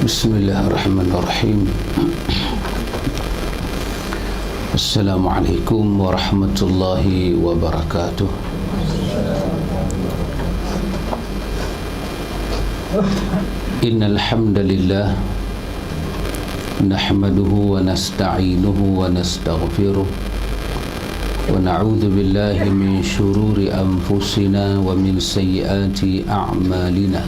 Bismillahirrahmanirrahim. Assalamualaikum warahmatullahi wabarakatuh. Innal hamdalillah nahmaduhu wa nasta'inuhu wa nastaghfiruh wa na'udzu billahi min shururi anfusina wa min sayyiati a'malina.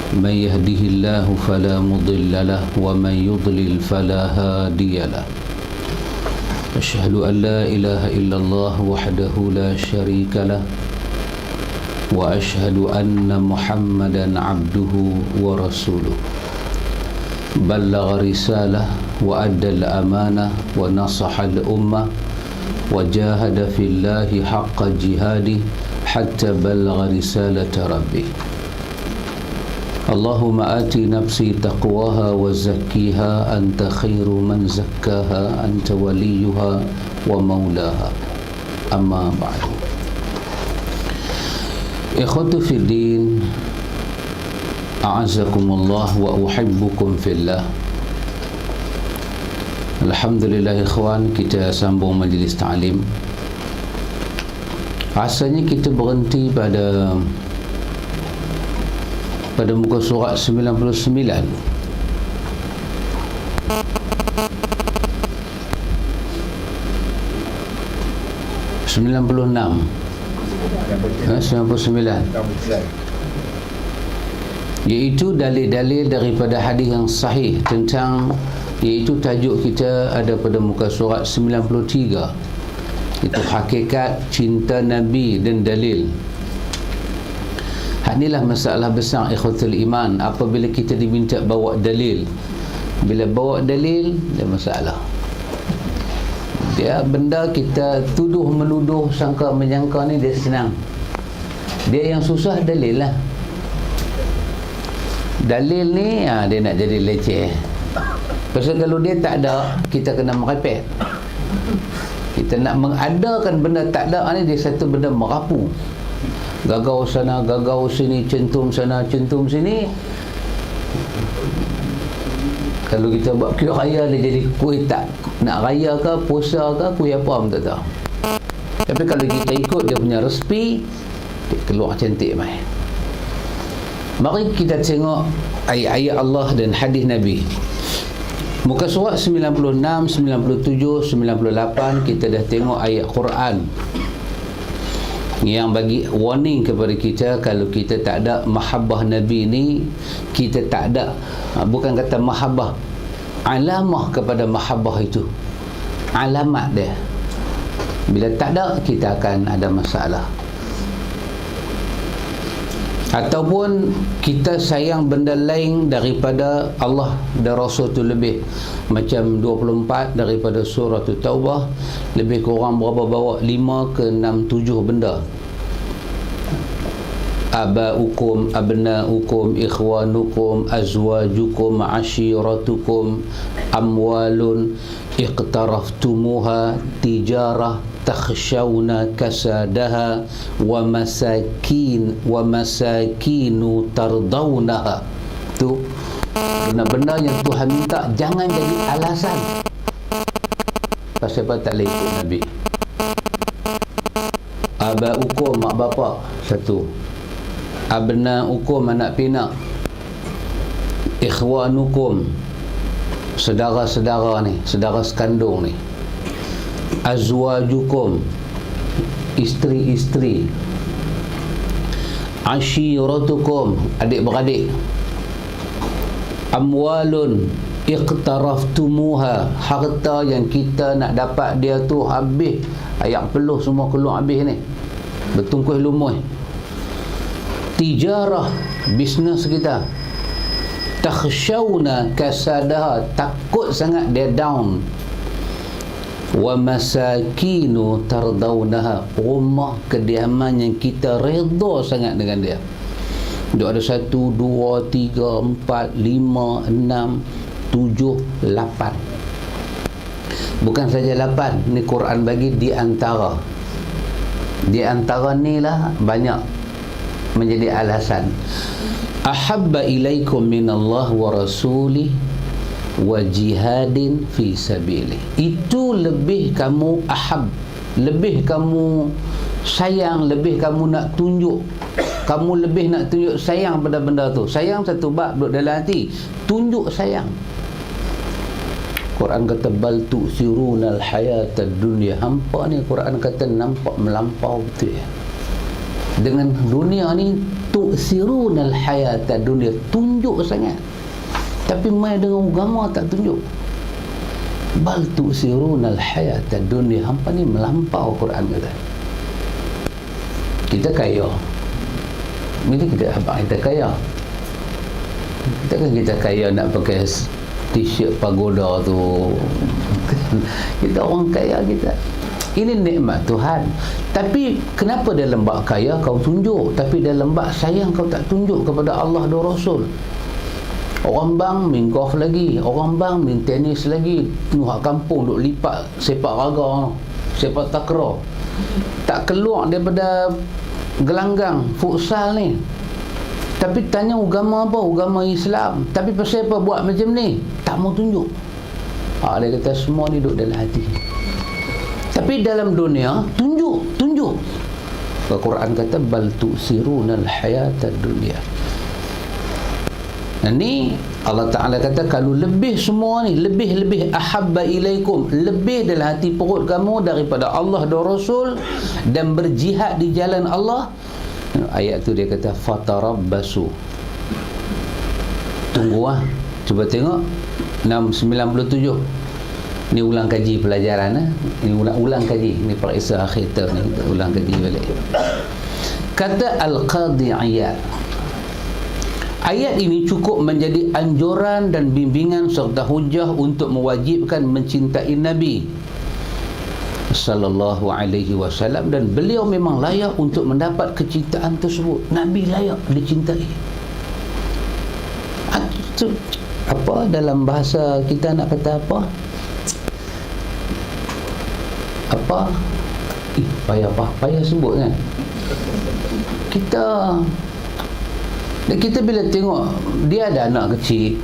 من يهده الله فلا مضل له ومن يضلل فلا هادي له. أشهد أن لا إله إلا الله وحده لا شريك له وأشهد أن محمدا عبده ورسوله بلغ رسالة وأدى الأمانة ونصح الأمة وجاهد في الله حق جهاده حتى بلغ رسالة ربه. اللهم آت نفسي تقواها وزكيها أنت خير من زكاها أنت وليها ومولاها. أما بعد. إخوتي في الدين أعزكم الله وأحبكم في الله. Alhamdulillah ikhwan, kita sambung majlis ta'lim. Asalnya kita berhenti pada muka surat 99. 96. 99. Iaitu dalil-dalil daripada hadis yang sahih tentang, iaitu tajuk kita ada pada muka surat 93. Itu hakikat cinta Nabi dan dalil. Inilah masalah besar ikhwatul iman. Apabila kita diminta bawa dalil, bila bawa dalil dia masalah. Dia benda kita tuduh menuduh sangka menyangka ni dia senang. Dia yang susah dalil lah. Dalil ni dia nak jadi leceh. Pasal kalau dia tak ada, kita kena merepek. Kita nak mengadakan benda tak ada ni, dia satu benda merapu. Gagau sana, gagau sini, centum sana, centum sini. Kalau kita buat kuih raya, dia jadi kuih tak nak raya ke, puasa ke, kuih apa pun tak tahu. Tapi kalau kita ikut dia punya resipi, dia keluar cantik mai. Mari kita tengok ayat-ayat Allah dan hadis Nabi. Muka surat 96, 97, 98 kita dah tengok ayat Quran yang bagi warning kepada kita, kalau kita tak ada mahabbah Nabi ni, kita tak ada, bukan kata mahabbah, alamah kepada mahabbah itu, alamat dia. Bila tak ada, kita akan ada masalah. Ataupun kita sayang benda lain daripada Allah dan Rasul tu lebih. Macam 24 daripada surah Taubah, lebih kurang berapa, bawa 5 ke 6, 7 benda. Abaukum, abnaukum, ikhwanukum, azwajukum, ashiratukum, amwalun iqtaraftumuha, tijarah takhshawna kasadaha, wa masakinu tardawnaha. Tu benda-benda yang Tuhan minta jangan jadi alasan pasal apa tak boleh ikut Nabi. Abaukum, mak bapak, satu. Abnaukum, anak pinak. Ikhwanukum, saudara-saudara ni, saudara sekandung ni. Azwajukum, isteri-isteri. Ashiratukum, adik-beradik. Amwalun iqtaraftumuha, harta yang kita nak dapat dia tu habis, ayak peluh semua keluar habis ni, bertungkuh lumui. Tijarah, bisnes kita. Takhshawna kasadaha, takut sangat dia down. Wa masakinu tardawnaha, rumah kediaman yang kita redha sangat dengan dia. Dia ada 1, 2, 3, 4, 5, 6, 7, 8. Bukan saja 8, ni Quran bagi di antara. Di antara ni lah banyak menjadi alasan. ahabba ilaikum minallah wa rasulih wa jihadin fi sabilih. Itu lebih kamu lebih kamu sayang, lebih kamu nak tunjuk, kamu lebih nak tunjuk sayang pada benda tu. Sayang satu bab duduk dalam hati, tunjuk sayang. Quran kata bal tu'sirunal hayatad dunya. Hampa ni Quran kata nampak melampau betul ya. Dengan dunia ni tu'sirunal hayatad dunya, tunjuk sangat. Tapi mai dengan agama tak tunjuk. Bal tu'sirunal hayatad dunya. Hampa ni melampau Quran kata. Kita kaya. Bila kita kaya. Kita kaya nak pakai t-shirt pagoda tu. Kita orang kaya kita. Ini nikmat Tuhan. Tapi kenapa dalam bab kaya kau tunjuk, tapi dalam bab sayang kau tak tunjuk kepada Allah dan Rasul? Orang bang main golf lagi, orang bang main tenis lagi, tengok kampung duk lipat sepak raga, sepak takraw. Tak keluar daripada gelanggang futsal ni. Tapi tanya agama apa? Agama Islam. Tapi pasal apa buat macam ni? Tak mau tunjuk. Dia kata semua ni duduk dalam hati. Tapi dalam dunia, tunjuk. Al-Quran kata bal tu'sirunal hayatad dunya. Nah ni Allah Ta'ala kata kalau lebih semua ni, lebih ahabba ilaikum, lebih dalam hati perut kamu daripada Allah dan Rasul dan berjihad di jalan Allah. Ayat tu dia kata fatarabbasu, tunggu cuba tengok 697 ni ulang kaji pelajaran ni ulang kaji ni periksa akhir tahun ni kita ulang kaji balik. Kata Al-Qadhi Iyad, ayat ini cukup menjadi anjuran dan bimbingan serta hujah untuk mewajibkan mencintai Nabi sallallahu alaihi wasallam, dan beliau memang layak untuk mendapat kecintaan tersebut. Nabi layak dicintai. Apa dalam bahasa kita nak kata apa? Payah sebut kan. Kita bila tengok dia ada anak kecil,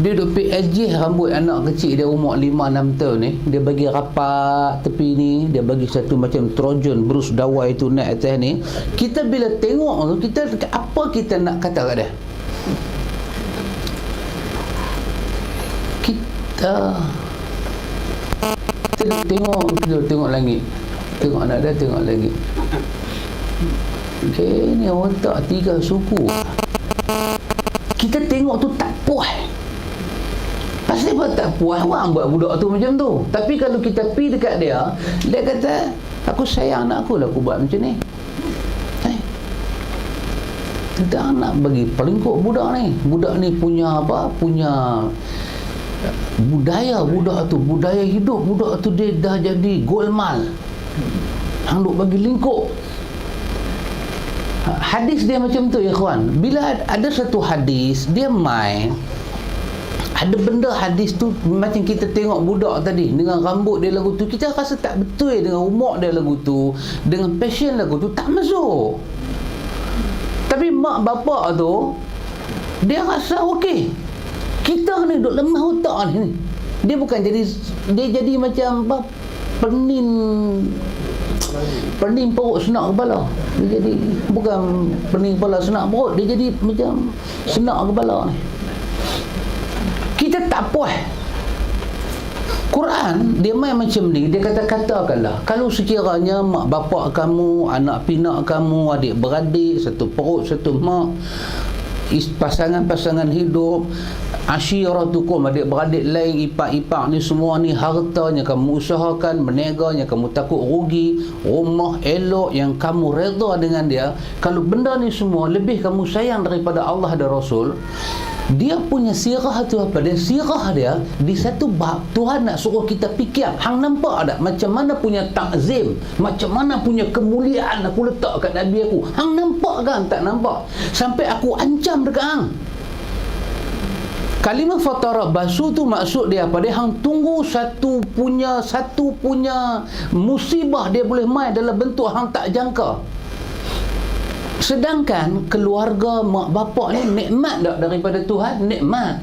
dia duk adjust rambut anak kecil dia umur 5-6 tahun ni, dia bagi rapat tepi ni, dia bagi satu macam Trojan Bruce Dawai tu naik atas ni. Kita bila tengok tu, kita nak kata kat dia? Kita tengok langit, tengok anak dia, tengok langit. Okay, ni otak 3 suku. Kita tengok tu tak puas. Pasal apa tak puas? Orang buat budak tu macam tu. Tapi kalau kita pergi dekat dia, dia kata aku sayang anak aku lah aku buat macam ni. Kita nak bagi pelingkup budak ni. Budak ni punya apa? Punya budaya budak tu, budaya hidup budak tu, dia dah jadi golmal. Hang duk bagi lingkup. Hadis dia macam tu ya kawan. Bila ada satu hadis dia main, ada benda hadis tu macam kita tengok budak tadi dengan rambut dia lagu tu, kita rasa tak betul dengan umur dia lagu tu, dengan passion lagu tu tak masuk. Tapi mak bapak tu dia rasa okey. Kita ni duk lemah otak ni. Dia bukan jadi, dia jadi macam apa? Pening perut senak kepala. Dia jadi bukan pening kepala senak perut, dia jadi macam senak kepala ni. Kita tak puas. Quran dia main macam ni. Dia katakanlah kalau sekiranya mak bapak kamu, anak pinak kamu, adik beradik, satu perut satu mak, pasangan-pasangan hidup, asyiratukum, adik-beradik lain, ipak-ipak ni semua ni, hartanya kamu usahakan, berniaganya kamu takut rugi, rumah elok yang kamu redha dengan dia. Kalau benda ni semua lebih kamu sayang daripada Allah dan Rasul, dia punya sirah tu apa? Dia sirah dia di satu bab Tuhan nak suruh kita fikir. Hang nampak tak macam mana punya takzim, macam mana punya kemuliaan aku letak kat Nabi aku? Hang nampak kan? Tak nampak. Sampai aku ancam dekat hang. Kalimah fatarabbasu tu maksud dia apa? Dia hang tunggu satu punya musibah dia boleh mai dalam bentuk hang tak jangka. Sedangkan keluarga mak bapak ni nikmat tak daripada Tuhan? Nikmat.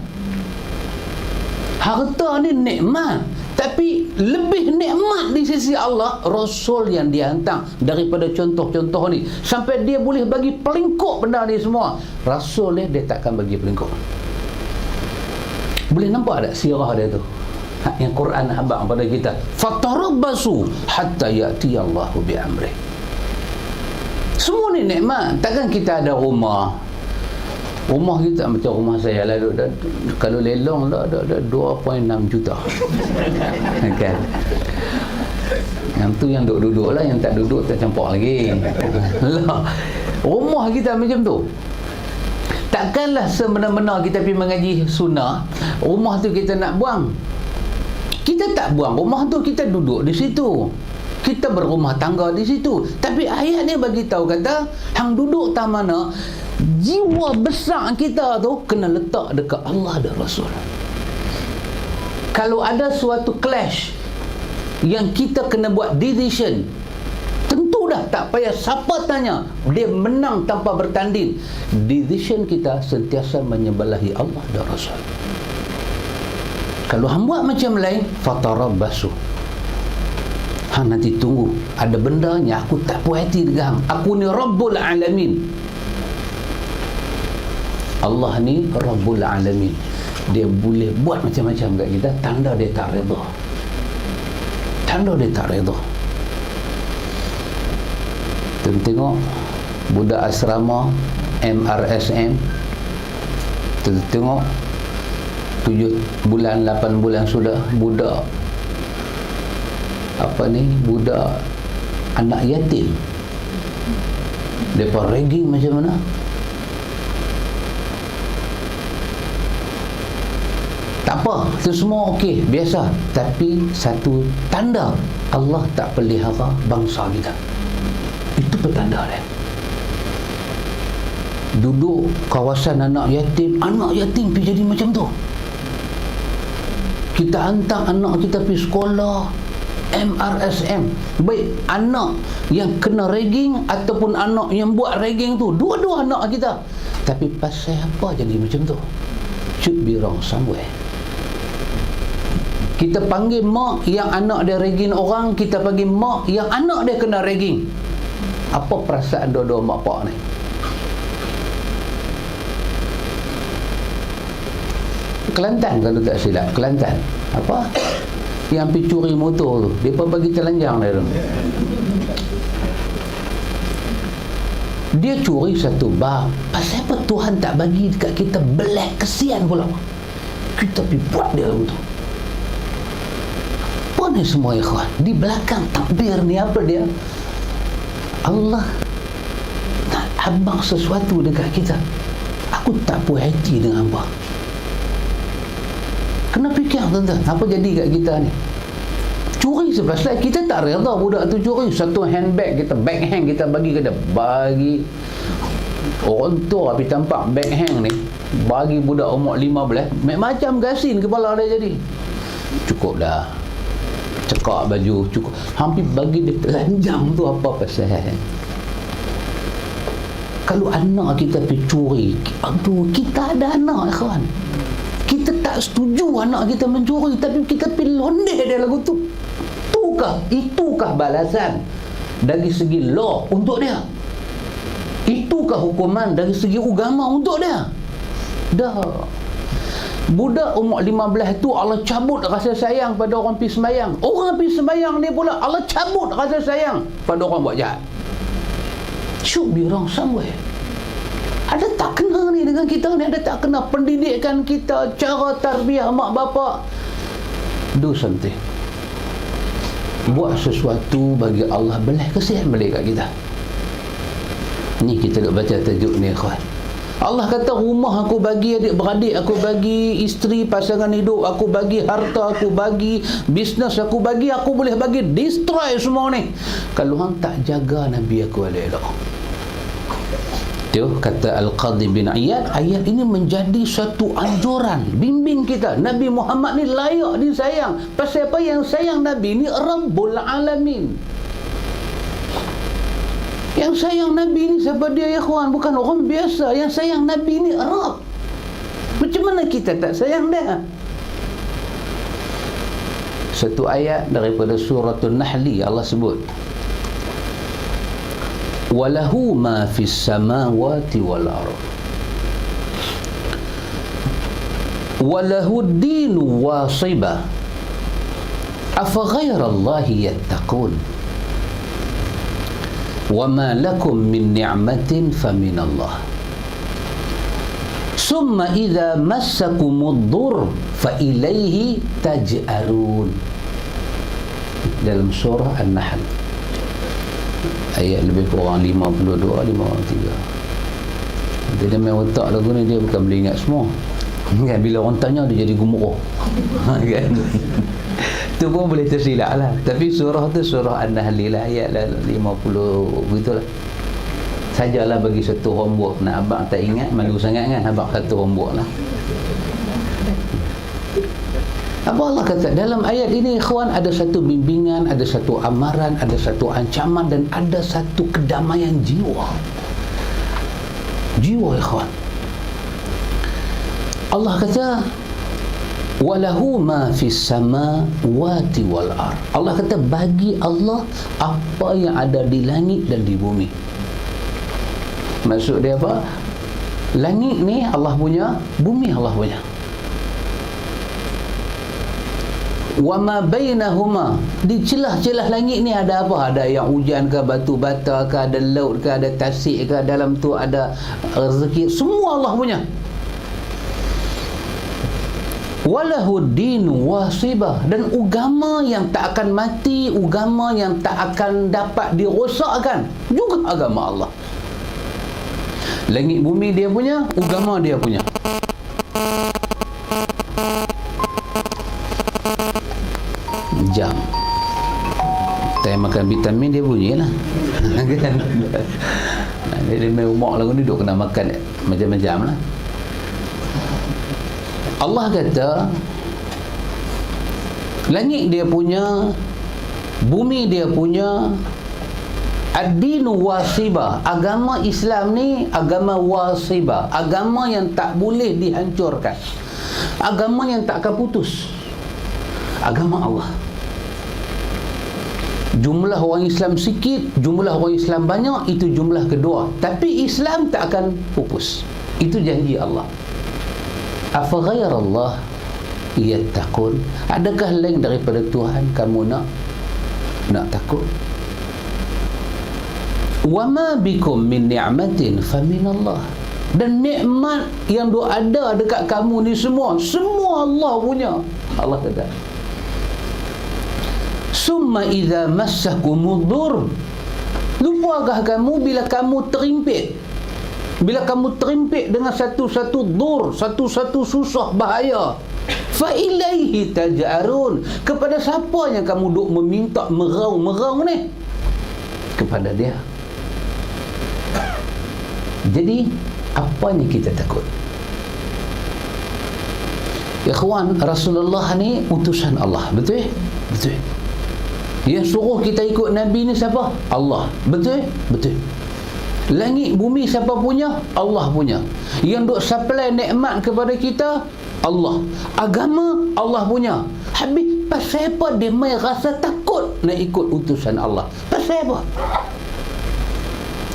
Harta ni nikmat, tapi lebih nikmat di sisi Allah Rasul yang dihantar daripada contoh-contoh ni. Sampai dia boleh bagi pelingkup benda ni semua, Rasul dia takkan bagi pelingkup. Boleh nampak tak sirah dia tu? Yang Quran habaq pada kita, fatarabbasu hatta ya'ti Allahu bi amrih. Semua ni nikmat. Takkan kita ada rumah kita macam rumah saya lah, kalau lelong lah ada 2.6 juta. Kan? Yang tu yang duduk-duduk lah, yang tak duduk tak campur lagi. Lah, rumah kita macam tu. Takkanlah semena-mena kita pergi mengaji sunnah, rumah tu kita nak buang. Kita tak buang rumah tu, kita duduk di situ, kita berumah tangga di situ. Tapi ayat ni bagi tahu kata, hang duduk tak mana, jiwa besar kita tu kena letak dekat Allah dan Rasul. Kalau ada suatu clash yang kita kena buat decision, tentu dah tak payah siapa tanya, dia menang tanpa bertanding. Decision kita sentiasa menyembelahi Allah dan Rasul. Kalau hang buat macam lain, fatarabbasu, hang nanti tunggu ada benda yang aku tak puas hati dengan hang. Aku ni Rabbul Alamin. Allah ni Rabbul Alamin. Dia boleh buat macam-macam kat kita, tanda dia tak redha. Tanda dia tak redha. Tengok budak asrama MRSM, tengok 7 bulan 8 bulan sudah budak budak anak yatim, depa ragging macam mana. Tak apa, itu semua okey, biasa. Tapi satu tanda Allah tak pelihara bangsa kita. Itu petanda dia. Duduk kawasan anak yatim pergi jadi macam tu. Kita hantar anak kita pergi sekolah MRSM. Baik anak yang kena ragging ataupun anak yang buat ragging tu, dua-dua anak kita. Tapi pasal apa jadi macam tu? Should be wrong somewhere. Kita panggil mak yang anak dia ragging orang, kita panggil mak yang anak dia kena ragging. Apa perasaan dua-dua mak pak ni? Kelantan kalau tak silap, Kelantan. Apa? Yang pergi curi motor tu, dia pun bagi telanjang dia tu. Dia curi satu bar. Pasal apa Tuhan tak bagi dekat kita black? Kesian pula. Kita pergi buat dia tu. Apa ni semua ikhwan? Di belakang takbir ni apa dia? Allah nak abang sesuatu dekat kita. Aku tak puas hati dengan abang. Kena fikir tuan-tuan, apa jadi kat kita ni? Curi sebab kita tak reda budak tu curi. Satu handbag kita, bag hang kita bagi ke dia. Bagi orang tua tapi tampak bag hang ni, bagi budak umur 15, macam gasin kepala dia jadi. Cukup dah. Cekak baju, cukup. Hampir bagi dia telanjang tu apa pasal? Kalau anak kita pergi curi, aduh, kita ada anak kawan. Kita tak setuju anak kita mencuri, tapi kita pergi londeh dia lagu tu. Itukah balasan dari segi law untuk dia? Itukah hukuman dari segi agama untuk dia? Dah. Budak umur 15 tu Allah cabut rasa sayang pada orang pergi sembahyang. Orang pergi sembahyang ni pula Allah cabut rasa sayang pada orang buat jahat. Should be wrong somewhere. Ada tak kena ni dengan kita ni? Ada tak kena pendidikan kita, cara tarbiyah mak bapak? Do something. Buat sesuatu bagi Allah, belah kesian balik kat kita. Ni kita nak baca tajuk ni kawan. Allah kata rumah aku bagi, adik-beradik aku bagi, isteri, pasangan hidup aku bagi, harta aku bagi, bisnes aku bagi, aku boleh bagi, destroy semua ni. Kalau hang tak jaga Nabi aku elok-elok. Itu kata Al-Qadhi bin Iyad, ayat ini menjadi satu anjuran, bimbing kita. Nabi Muhammad ni layak disayang. Pasal apa? Yang sayang Nabi ni Rabbul Alamin. Yang sayang Nabi ni siapa dia, ya kawan? Bukan orang biasa. Yang sayang Nabi ni Arab. Macam mana kita tak sayang dia? Satu ayat daripada suratul Nahli, Allah sebut, walahu ma fis samawati wal ardh walahu ad-dinu wasibah afa ghairallahi yattaqun wama lakum min ni'matin faminallah summa idza massakumud-dhurr fa ilaihi taj'arun. Dalam surah An-Nahl ayat lebih kurang 52, 53. Dia main otak lagu ni, dia bukan boleh ingat semua kan. Bila orang tanya dia jadi gemuruh kan. Tu pun boleh tersilap lah. Tapi surah tu surah An-Nahl lah, ayat 50 begitulah. Sajalah bagi satu homework. Nak abang tak ingat, malu sangat kan, abang satu homework lah. Apa Allah kata dalam ayat ini, ikhwan, ada satu bimbingan, ada satu amaran, ada satu ancaman, dan ada satu kedamaian jiwa. Jiwa, ikhwan. Allah kata walahu ma fis samawati wal ardh. Allah kata bagi Allah apa yang ada di langit dan di bumi. Maksud dia apa? Langit ni Allah punya, bumi Allah punya. Wa ma bainahuma, di celah-celah langit ni ada apa? Ada yang hujan ke, batu bata ke, ada laut ke, ada tasik ke, dalam tu ada rezeki, semua Allah punya. Walahu dinu wasibah, dan agama yang tak akan mati, agama yang tak akan dapat dirosakkan, juga agama Allah. Langit bumi dia punya, agama dia punya. Jam time makan vitamin dia bunyi lah kan. Dia main umak lagu ni duk kena makan macam-macam lah. Allah kata langit dia punya, bumi dia punya, ad-dinu wasibah, agama Islam ni agama wasibah, agama yang tak boleh dihancurkan, agama yang tak akan putus, agama Allah. Jumlah orang Islam sikit, jumlah orang Islam banyak, itu jumlah kedua, tapi Islam tak akan pupus. Itu janji Allah. Afa ghairallah yattaqun, adakah lain daripada Tuhan kamu nak takut? Wa ma bikum min ni'matin faminallah, dan nikmat yang ada dekat kamu ni semua Allah punya. Allah kata summa idza massakumud-dhurr, lupakah kamu bila kamu terimpit, bila kamu terimpit dengan satu-satu dur, satu-satu susah bahaya, fa ilaihi taj'arun, kepada siapa yang kamu duk meminta merau-merau ni? Kepada dia. Jadi apanya kita takut? Ikhwan, Rasulullah ni utusan Allah, betul? Betul. Yang suruh kita ikut Nabi ni siapa? Allah, betul? Betul. Langit bumi siapa punya? Allah punya. Yang duk supply nikmat kepada kita, Allah. Agama Allah punya. Habis pasal apa dia mai rasa takut nak ikut utusan Allah? Pasal apa?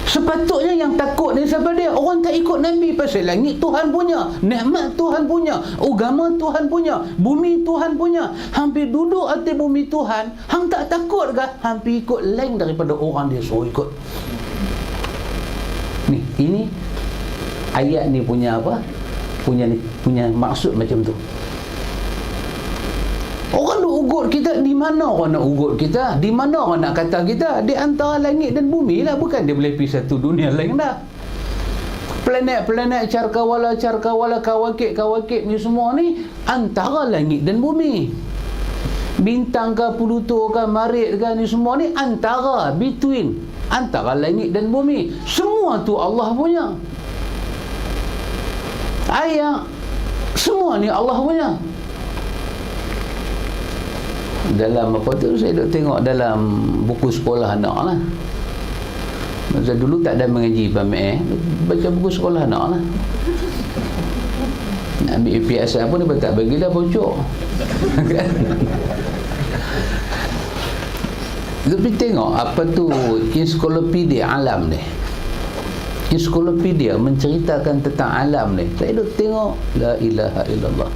Sepatutnya yang takut ni siapa dia? Orang tak ikut Nabi. Pasal langit Tuhan punya, nikmat Tuhan punya, agama Tuhan punya, bumi Tuhan punya. Hampir duduk atas bumi Tuhan, hang tak takut ke? Hampir ikut lain daripada orang dia suruh ikut. Ni, ini ayat ni punya apa? Punya maksud macam tu. Orang nak ugut kita, di mana orang nak ugut kita? Di mana orang nak kata kita? Di antara langit dan bumi lah, bukan dia boleh pergi satu dunia lain dah. Planet-planet, carkawala, kawakib ni semua ni antara langit dan bumi. Bintang ke, Pluto ke, Marit ke, ni semua ni antara, between, antara langit dan bumi. Semua tu Allah punya. Ayat semua ni Allah punya. Dalam apa tu, saya duk tengok dalam buku sekolah anak lah. Masa dulu tak ada mengaji pamik baca buku sekolah nak lah. Nak ambil APS apa ni tak bagi dah bocor. Tapi tengok apa tu ensiklopedia alam ni. Ensiklopedia menceritakan tentang alam ni. Saya duk tengok la ilaha illallah.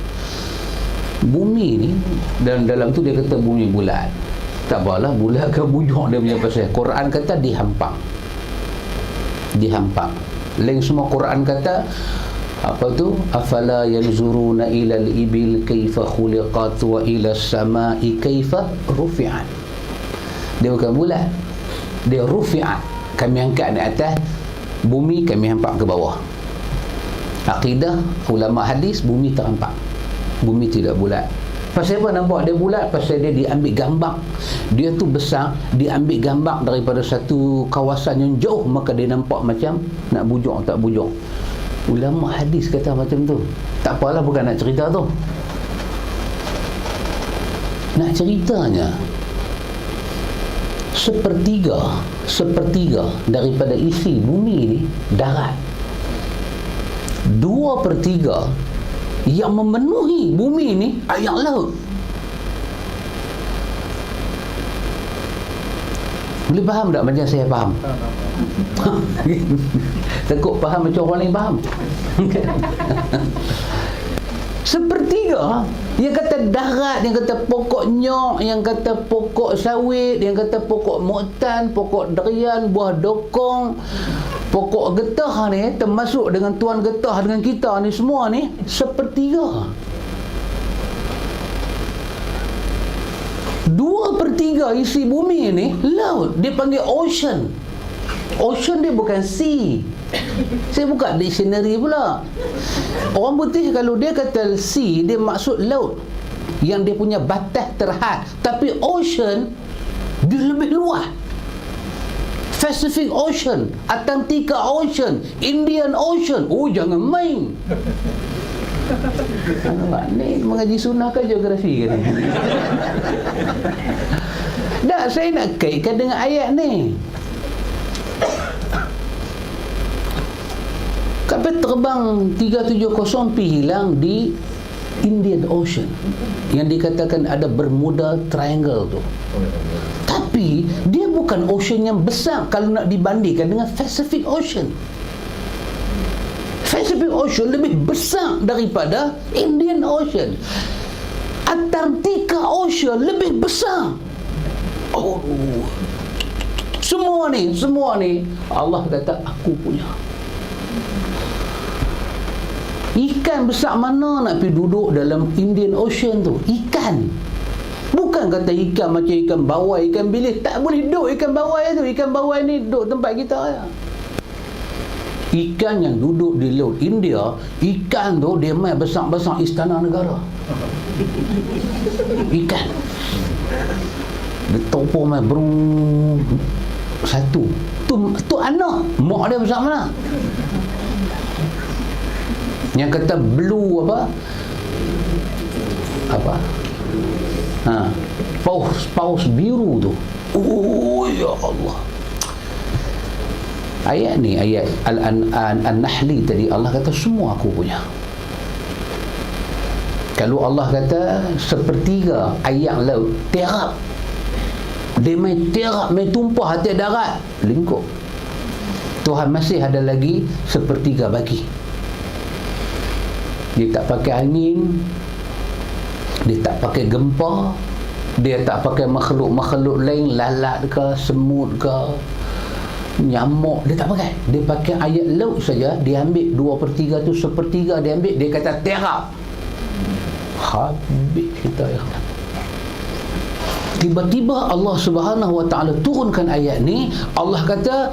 Bumi ni dalam tu dia kata bumi bulat. Tak apalah bulat ke bujur dia punya pasal. Quran kata dihampang. Lain semua Quran kata apa tu? Afala yanzuruna ilal ibil kaifa khuliqat wa ilas samai kaifa rufi'at. Dia bukan bulat. Dia rufi'at. Kami angkat di atas bumi, kami hampak ke bawah. Akidah ulama hadis, bumi terhampak. Bumi tidak bulat. Pasal apa nampak dia bulat? Pasal dia diambil gambar. Dia tu besar, diambil gambar daripada satu kawasan yang jauh, maka dia nampak macam nak bujur tak bujur. Ulama hadis kata macam tu. Tak apalah, bukan nak cerita tu. Nak ceritanya sepertiga daripada isi bumi ni darat. 2/3 yang memenuhi bumi ni air laut. Boleh faham tak macam saya faham? Takut faham macam orang lain faham. Sepertiga. Yang kata darat, yang kata pokok nyok, yang kata pokok sawit, yang kata pokok muktan, pokok durian, buah dokong, pokok getah ni, termasuk dengan tuan getah dengan kita ni semua ni, sepertiga. 2/3 isi bumi ni laut. Dia panggil ocean. Ocean dia bukan sea. Saya buka dictionary pula. Orang putih kalau dia kata sea, dia maksud laut yang dia punya batas terhad. Tapi ocean dia lebih luas. Pacific Ocean, Atlantic Ocean, Indian Ocean. Oh, jangan main. Ni mengaji sunnah ke geografi ke ni? Tak, saya nak kaitkan dengan ayat ni. Kapal terbang 370 pergi hilang di Indian Ocean yang dikatakan ada Bermuda Triangle tu. Tapi dia bukan ocean yang besar kalau nak dibandingkan dengan Pacific Ocean. Pacific Ocean lebih besar daripada Indian Ocean. Antarctica Ocean lebih besar. Oh, semua ni Allah kata aku punya. Ikan besar mana nak pergi duduk dalam Indian Ocean tu? Ikan. Bukan kata ikan macam ikan bawai, ikan bilis. Tak boleh duduk ikan bawai tu. Ikan bawai ni duduk tempat kita ya. Ikan yang duduk di laut India, ikan tu dia main besar-besar istana negara. Ikan. Dia topor main berung satu. Tu anak. Mak dia besar mana? Yang kata blue apa paus biru tu. Oh ya Allah. Ayat ni, ayat An-Nahli tadi, Allah kata semua aku punya. Kalau Allah kata sepertiga ayat laut terap, dia main terap, main tumpah atas darat, lingkup. Tuhan masih ada lagi sepertiga bagi. Dia tak pakai angin, dia tak pakai gempa, dia tak pakai makhluk-makhluk lain, lalat ke, semut ke, nyamuk, dia tak pakai. Dia pakai ayat laut saja. Dia ambil 2/3 tu, sepertiga dia ambil, dia kata terap. Habis kita ya. Tiba-tiba Allah Subhanahu Wa Taala turunkan ayat ni. Allah kata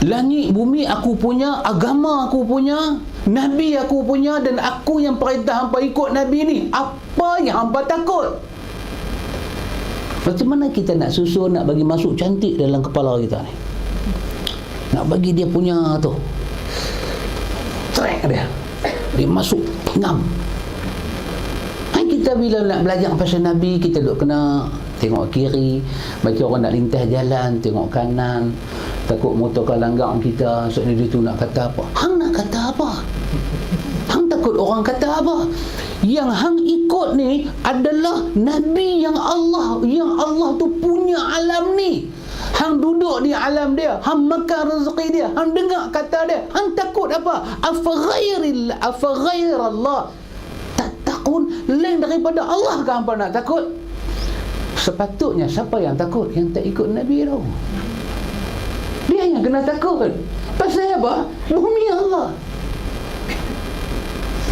langit bumi aku punya, agama aku punya, Nabi aku punya, dan aku yang perintah hampa ikut Nabi ni. Apa yang hampa takut? Macam mana kita nak susun, nak bagi masuk cantik dalam kepala kita ni? Nak bagi dia punya tu track dia masuk ngam. Kita bila nak belajar pasal Nabi, kita duk kena tengok kiri, macam orang nak lintas jalan, tengok kanan. Takut motor langgang kita, so dia tu nak kata apa? Hang nak kata apa? Hang takut orang kata apa? Yang hang ikut ni adalah Nabi yang Allah tu punya alam ni. Hang duduk di alam dia, hang makan rezeki dia, hang dengar kata dia, hang takut apa? Afa ghairallah tattaqun, lain daripada Allah ke hangpa nak takut? Sepatutnya siapa yang takut? Yang tak ikut Nabi tu. Dia yang kena takut. Pasal apa? Bumi Allah.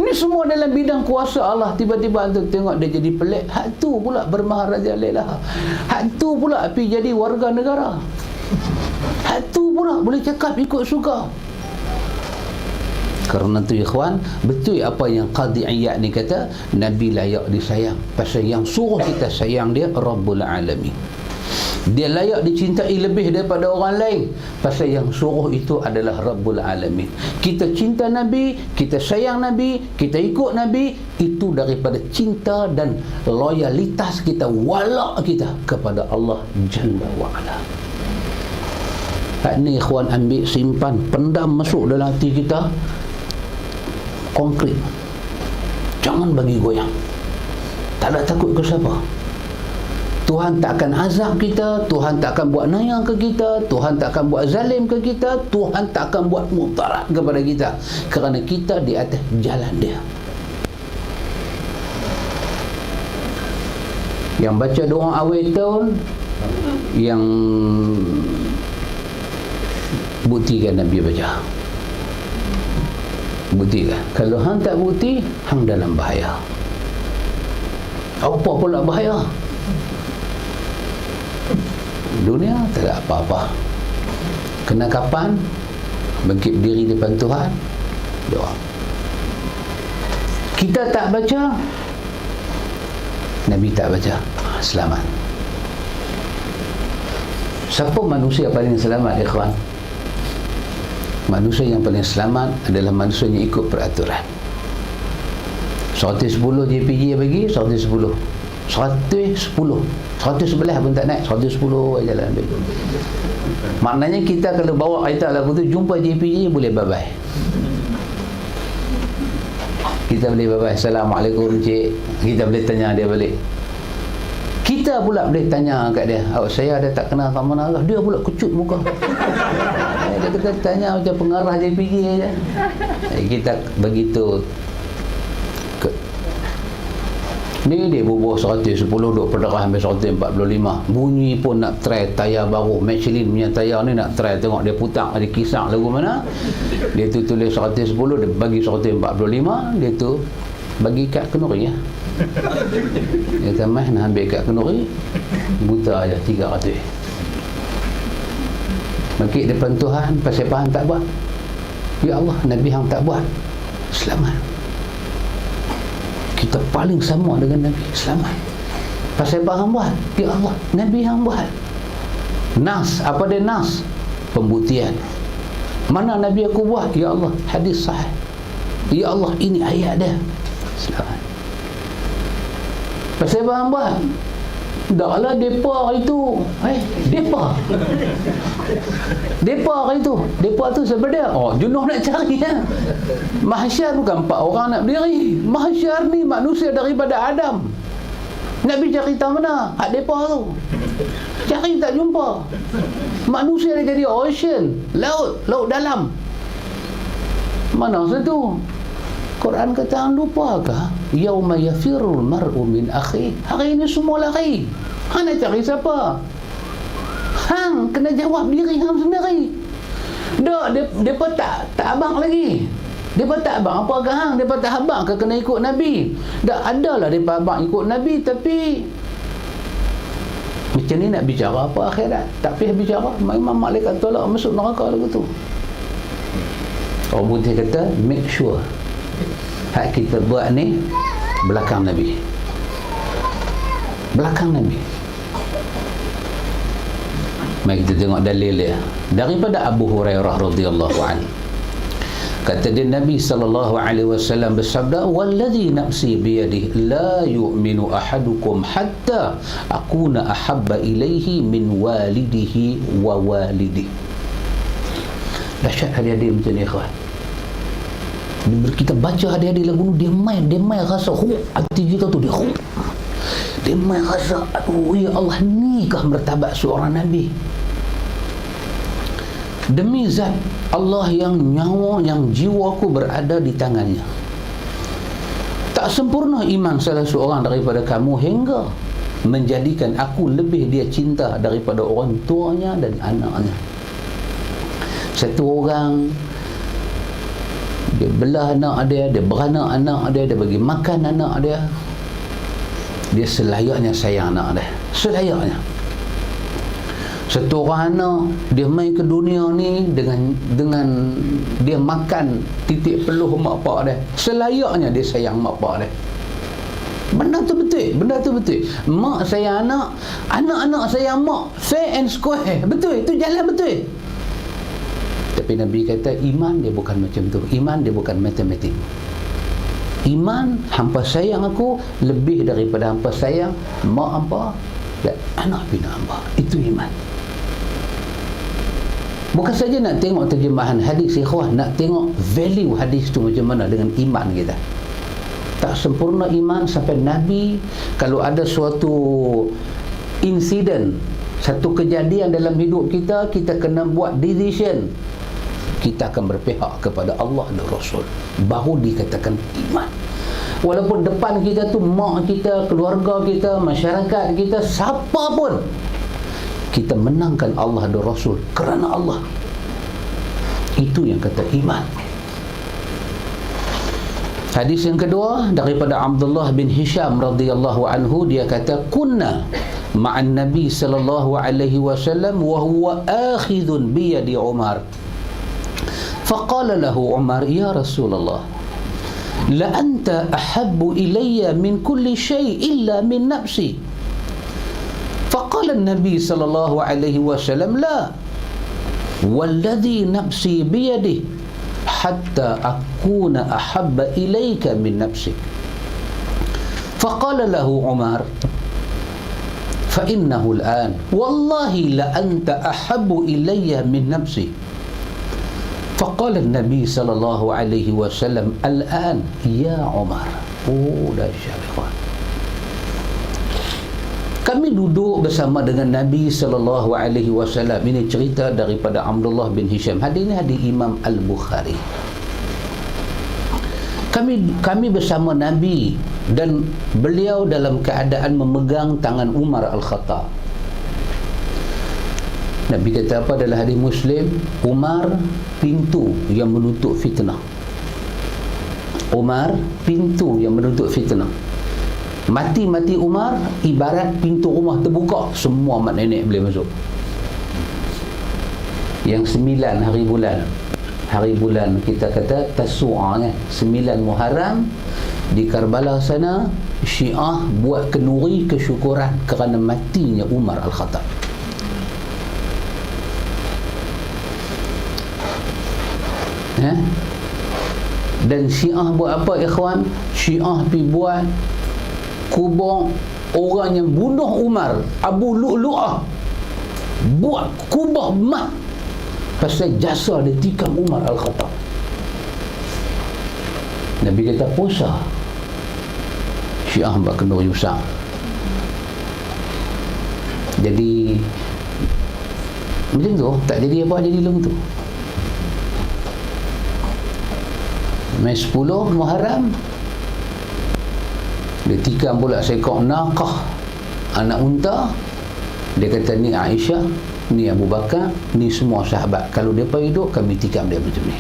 Ini semua dalam bidang kuasa Allah. Tiba-tiba tu tengok dia jadi pelik. Hak tu pula bermaharaja lelah. Hak tu pula pergi jadi warga negara. Hak tu pula boleh cakap ikut suka. Kerana tu ikhwan, betul apa yang Qadi Iyad ni kata, Nabi layak disayang. Pasal yang suruh kita sayang dia Rabbul Alamin. Dia layak dicintai lebih daripada orang lain. Pasal yang suruh itu adalah Rabbul Alamin. Kita cinta Nabi, kita sayang Nabi, kita ikut Nabi, itu daripada cinta dan loyalitas kita, wala kita kepada Allah Jalla wa'ala. Hak ni ikhwan, ambil, simpan, pendam masuk dalam hati kita. Konkret. Jangan bagi goyang. Tak ada takut ke siapa. Tuhan tak akan azab kita, Tuhan tak akan buat nayang ke kita, Tuhan tak akan buat zalim ke kita, Tuhan tak akan buat mudarat kepada kita, kerana kita di atas jalan dia. Yang baca doa awal tahun, yang buktikan Nabi baca. Buktikan. Kalau hang tak bukti, hang dalam bahaya. Apa pula bahaya? Dunia tak ada apa-apa. Kena kapan? Bangkit berdiri depan Tuhan, doa. Kita tak baca, Nabi tak baca, selamat. Siapa manusia paling selamat, ikhwan? Manusia yang paling selamat adalah manusia yang ikut peraturan. 110 JPJ bagi, 110. 110 111 pun tak naik, 110 jalan ambil. Maknanya kita kalau bawa ayat lagu tu, jumpa JPJ boleh bye-bye. Kita boleh bye-bye, Assalamualaikum cik. Kita boleh tanya dia balik. Kita pula boleh tanya kat dia, saya ada tak kenal sama mana. Dia pula kecut muka. Dia kata tanya macam pengarah JPJ je. Kita begitu. Ni dia bubuh 110 duk perderah sampai 145. Bunyi pun nak try tayar baru, Michelin punya tayar ni nak try, tengok dia putar, dia kisar lagu mana. Dia tu tulis 110, dia bagi 145, dia tu bagi kad kenuri ya. Dia kata mah nak ambil kad kenuri, buta aja 300. Makik depan Tuhan, pasal Tuhan tak buat. Ya Allah, Nabi hang tak buat, selamat. Kita paling sama dengan Nabi, selamat. Pasal apa hang buat? Ya Allah, Nabi hang buat. Nas, apa dia nas? Pembuktian. Mana Nabi aku buat? Ya Allah, hadis sahih. Ya Allah, ini ayat dia, selamat. Pasal apa hang buat? Daklah depa itu. Depa. Depa itu. Depa tu siapa dia? Oh, Junuh nak cari ya. Mahsyar bukan 4 orang nak berdiri. Mahsyar ni manusia daripada Adam. Nabi cari tahu mana? Hak depa tu. Cari tak jumpa. Manusia dia jadi ocean, laut dalam. Mana satu? Quran kata, hang lupakah? Yauma yafirul mar'u min akhi. Hari ini semua lari. Hang nak cari siapa? Hang kena jawab diri hang sendiri. Depa tak abang lagi. Depa tak abang apa ke hang? Depa tak abang ke kena ikut Nabi? Dah adalah depa abang ikut Nabi, tapi macam ni nak bicara apa akhirat? Tak payah bicara. Memang malaikat tolak masuk neraka lagu tu. Orang putih kata, make sure hak kita buat ni belakang Nabi. Belakang Nabi. Mari kita tengok dalil dia. Daripada Abu Hurairah radhiyallahu anhu. Kata dia, Nabi sallallahu alaihi wasallam bersabda, "Wallazi nafsi biyadihi la yu'minu ahadukum hatta akuna ahabba ilaihi min walidihi wa walidihi." Dahsyat adik-adik macam ni, ikhwan. Kita baca adik-adik lagu ni, dia main rasa hati kita tu, dia main rasa, aduh ya Allah, ni kah martabat seorang Nabi. Demi zat Allah yang nyawa, yang jiwaku berada di tangannya, tak sempurna iman salah seorang daripada kamu hingga menjadikan aku lebih dia cinta daripada orang tuanya dan anaknya. Satu orang dia belah anak dia beranak anak dia bagi makan anak dia selayaknya sayang anak dia, selayaknya. Satu orang anak dia main ke dunia ni dengan dia makan titik peluh mak pak dia, selayaknya dia sayang mak pak dia. Benda tu betul. Mak sayang anak, anak-anak sayang mak, fair and square. Betul, itu jalan betul. Tapi Nabi kata iman dia bukan macam tu. Iman dia bukan matematik. Iman, hampa sayang aku lebih daripada hampa sayang mak hampa dan anak bina hampa. Itu iman. Bukan saja nak tengok terjemahan hadis, ikhwan, nak tengok value hadis tu macam mana dengan iman kita. Tak sempurna iman sampai Nabi, kalau ada suatu insiden, satu kejadian dalam hidup kita, kita kena buat decision, kita akan berpihak kepada Allah dan Rasul, baru dikatakan iman. Walaupun depan kita tu mak kita, keluarga kita, masyarakat kita, siapa pun, kita menangkan Allah dan Rasul kerana Allah. Itu yang kata iman. Hadis yang kedua daripada Abdullah bin Hisham radhiyallahu anhu, dia kata kunna ma'an Nabi sallallahu alaihi wasallam wa huwa akhidhun bi yadi Umar. Faqala lahu Umar, ya Rasulullah, la anta ahabbu ilayya min kulli shay illa min nafsi. فقال النبي صلى الله عليه وسلم لا والذي نفسي بيده حتى أكون أحب إليك من نفسك. فقال له عمر فإنه الآن والله لأنت أحب إلي من نفسي. فقال النبي صلى الله عليه وسلم الآن يا عمر. dah syarikat. Kami duduk bersama dengan Nabi sallallahu alaihi wasallam. Ini cerita daripada Abdullah bin Hisham. Hadis ini hadis Imam Al-Bukhari. Kami bersama Nabi dan beliau dalam keadaan memegang tangan Umar Al-Khattab. Nabi kata apa dalam hadis Muslim? Umar pintu yang menutup fitnah. Umar pintu yang menutup fitnah. Mati-mati Umar ibarat pintu rumah terbuka, semua mak nenek boleh masuk. Yang 9 hari bulan kita kata Tasu'a kan, 9 Muharram di Karbala sana, Syiah buat kenduri kesyukuran kerana matinya Umar Al-Khattab. Dan Syiah buat apa, ikhwan? Syiah pergi buat kubur orang yang bunuh Umar, Abu Lu'lu'ah, buat kubur mat pasal jasa dia tikam Umar Al-Khattab. Nabi kata puasa. Syiah buat kenduri besar. Jadi macam tu, tak jadi apa, jadi lung tu. Mai 10 Muharram dia tikam pula seekor naqah, anak unta. Dia kata ni Aisyah, ni Abu Bakar, ni semua sahabat, kalau mereka hidup kami tikam dia macam ni.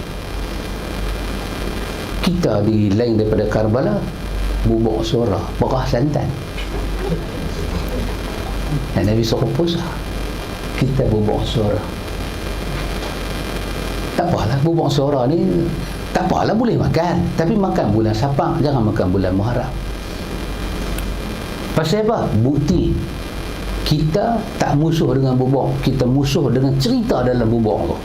Kita di lain daripada Karbala bubuk suara, berah santan, dan Nabi suruh puasa, kita bubuk suara. Tak apalah, bubuk suara ni tak apalah, boleh makan, tapi makan bulan Safar, jangan makan bulan Muharram. Pasal apa? Bukti kita tak musuh dengan bubuk, kita musuh dengan cerita dalam bubuk tu.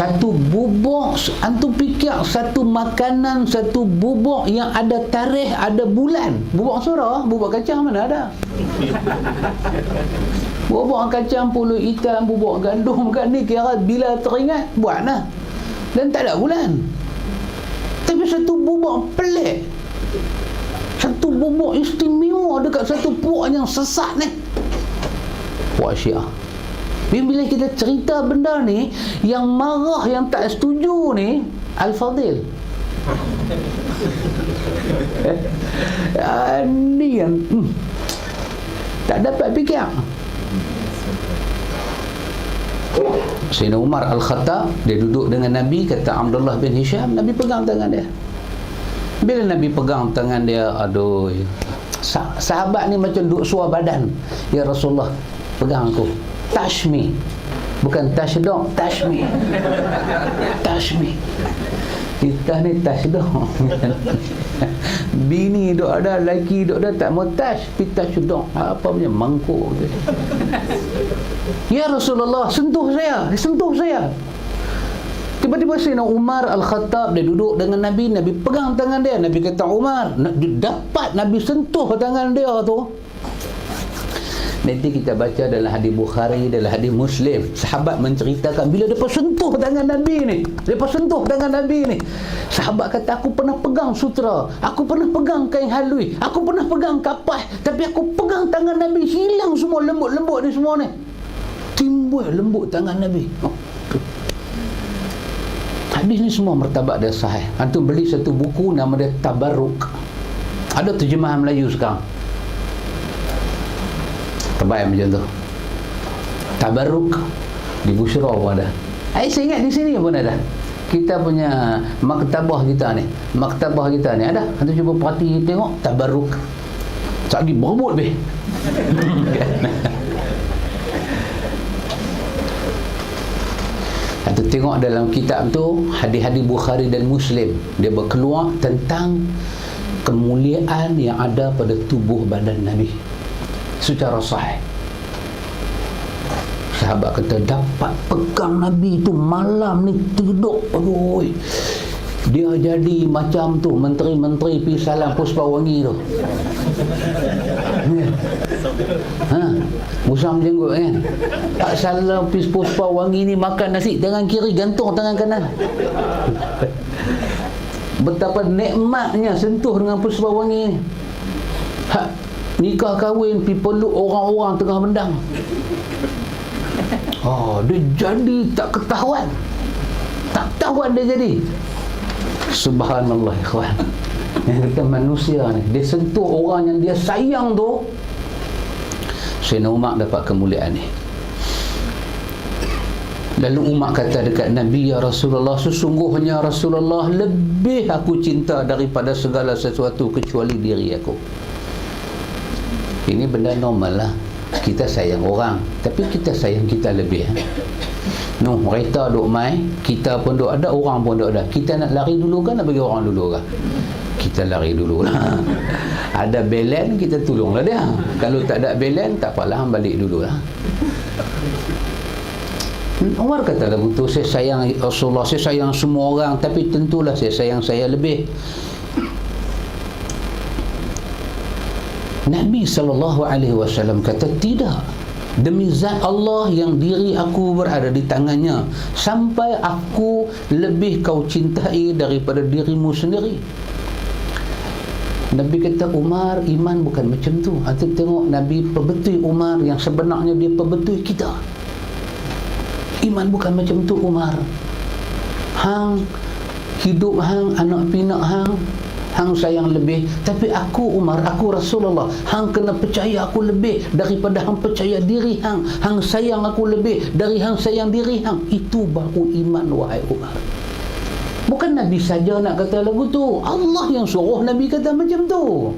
Satu bubuk, antum fikir satu makanan, satu bubuk yang ada tarikh, ada bulan. Bubuk surah, bubuk kacang mana ada? Bubuk kacang, pulut hitam, bubuk gandum kan ni kira bila teringat buat lah. Dan tak ada bulan. Tapi satu bubuk pelik, satu bubuk istimewa dekat satu puak yang sesat ni, puak Syiah. Bila kita cerita benda ni, yang marah, yang tak setuju ni Al-Fadhil. Ni yang tak dapat fikir. Sayyidina Umar Al-Khattab, dia duduk dengan Nabi, kata Abdullah bin Hisham, Nabi pegang tangan dia. Bila Nabi pegang tangan dia, aduh, sahabat ni macam duk suar badan. Ya Rasulullah, pegang aku, touch me, bukan touch dog, touch me, touch me. Kita ni touch dog. Bini duk ada, lelaki duk ada, tak mau touch, pergi touch dog. Apa punya mangkuk tu. Ya Rasulullah, sentuh saya, sentuh saya. Tiba-tiba Sayyidina Umar Al-Khattab, dia duduk dengan Nabi, Nabi pegang tangan dia. Nabi kata, Umar, dapat Nabi sentuh tangan dia tu. Nanti kita baca dalam hadis Bukhari, dalam hadis Muslim, sahabat menceritakan bila dia sentuh tangan Nabi ni, dia sentuh tangan Nabi ni, sahabat kata, aku pernah pegang sutra, aku pernah pegang kain halui, aku pernah pegang kapas, tapi aku pegang tangan Nabi, hilang semua lembut-lembut ni semua ni, timbul lembut tangan Nabi. Hadis ni semua martabat dia sahih. Antum beli satu buku nama dia Tabarruk, ada terjemahan Melayu sekarang, terbaik macam tu. Tabarruk di Bushra pun ada. Saya ingat di sini pun ada. Kita punya maktabah kita ni, ada. Antum cuba perhati tengok Tabarruk. Tak lagi berebut be. Antum tengok dalam kitab tu, hadis-hadis Bukhari dan Muslim, dia berkeluar tentang kemuliaan yang ada pada tubuh badan Nabi secara sahih. Sahabat kata, dapat pegang Nabi tu malam ni tidur, aduh, dia jadi macam tu menteri-menteri pergi salam Puspawangi tu. Musam jenggot kan, tak salam Puspawangi ni, makan nasi tangan kiri, gantung tangan kanan. Betapa nikmatnya sentuh dengan Puspawangi ni. Nikah kahwin, pergi peluk orang-orang tengah mendang. Dia jadi tak ketahuan. Tak ketahuan dia jadi. Subhanallah ikhwan. Yang kata manusia ni, dia sentuh orang yang dia sayang tu. Sayyidina Umar dapat kemuliaan ni. Lalu Umar kata dekat Nabi, ya Rasulullah, sesungguhnya Rasulullah, lebih aku cinta daripada segala sesuatu kecuali diri aku. Ini benda normal lah. Kita sayang orang, tapi kita sayang kita lebih. Mereka duk main, kita pun duk ada, orang pun duk ada. Kita nak lari dulu kan, nak bagi orang dulu kan? Kita lari dulu lah. Ada balance, kita tolonglah dia. Kalau tak ada balance, tak apalah, balik dulu lah. Umar kata lagu tu, saya sayang Rasulullah, saya sayang semua orang, tapi tentulah saya sayang saya lebih. Nabi SAW kata, tidak, demi zat Allah yang diri aku berada di tangannya, sampai aku lebih kau cintai daripada dirimu sendiri. Nabi kata, Umar, iman bukan macam tu. Antum tengok Nabi perbetui Umar yang sebenarnya dia perbetui kita. Iman bukan macam tu Umar. Hang hidup hang, anak pinak hang sayang lebih, tapi aku Umar, aku Rasulullah, hang kena percaya aku lebih daripada hang percaya diri hang. Hang sayang aku lebih dari hang sayang diri hang. Itu baru iman, wahai Umar. Bukan Nabi saja nak kata lagu tu, Allah yang suruh Nabi kata macam tu.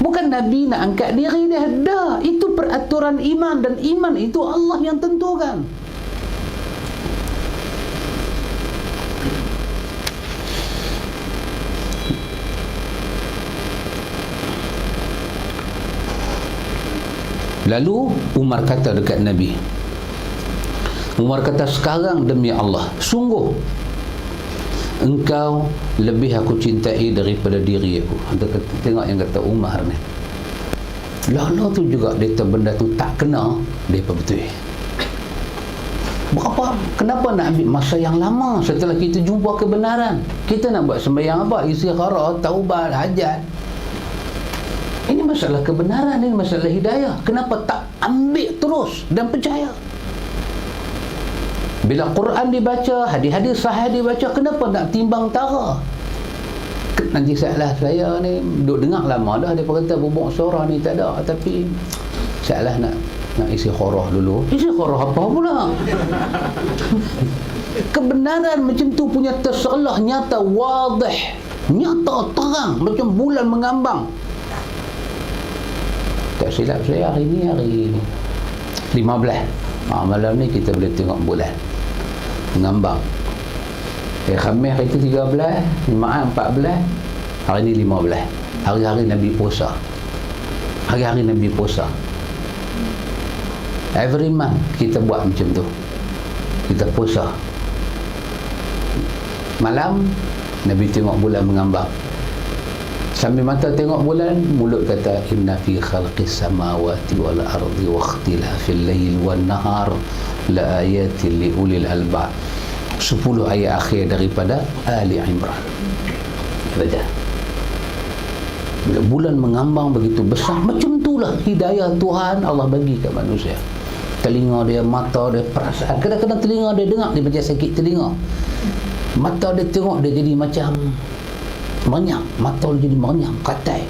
Bukan Nabi nak angkat diri dia, dah, itu peraturan iman, dan iman itu Allah yang tentukan. Lalu Umar kata dekat Nabi, Umar kata, sekarang demi Allah, sungguh engkau lebih aku cintai daripada diri aku. Tengok yang kata Umar ni. Lala tu juga dia benda tu tak kena, dia betul. Kenapa nak ambil masa yang lama setelah kita jumpa kebenaran? Kita nak buat sembahyang apa? Istikharah, taubat, hajat. Ini masalah kebenaran, ini masalah hidayah. Kenapa tak ambil terus dan percaya? Bila Quran dibaca, hadis-hadis sahih dibaca, kenapa nak timbang tara? Nanti salah saya ni duk dengar lama dah dia kata bubuk suara ni tak ada, tapi salah nak istikharah dulu. Istikharah apa pula? Kebenaran macam tu punya tersalah nyata, wadih, nyata, terang, macam bulan mengambang. Tak silap saya hari ni 15. Malam ni kita boleh tengok bulan mengambang. Khamis hari tu 13, Jumaat 14, hari ni 15. Hari-hari Nabi puasa. Hari-hari Nabi puasa. Every month kita buat macam tu. Kita puasa. Malam Nabi tengok bulan mengambang. Sambil mata tengok bulan, mulut kata inna fi khalqis samawati wal ardi wa ikhtilafil lail wan nahar la ayatin li ulil albab. 10 ayat akhir daripada Ali Imran. Baca. Bila bulan mengambang begitu besar, macam itulah hidayah Tuhan Allah bagi kat manusia. Telinga dia, mata dia, perasaan. Kadang-kadang telinga dia dengar, dia macam sakit telinga. Mata dia tengok, dia jadi macam menyam. Mata dia jadi menyam, katai.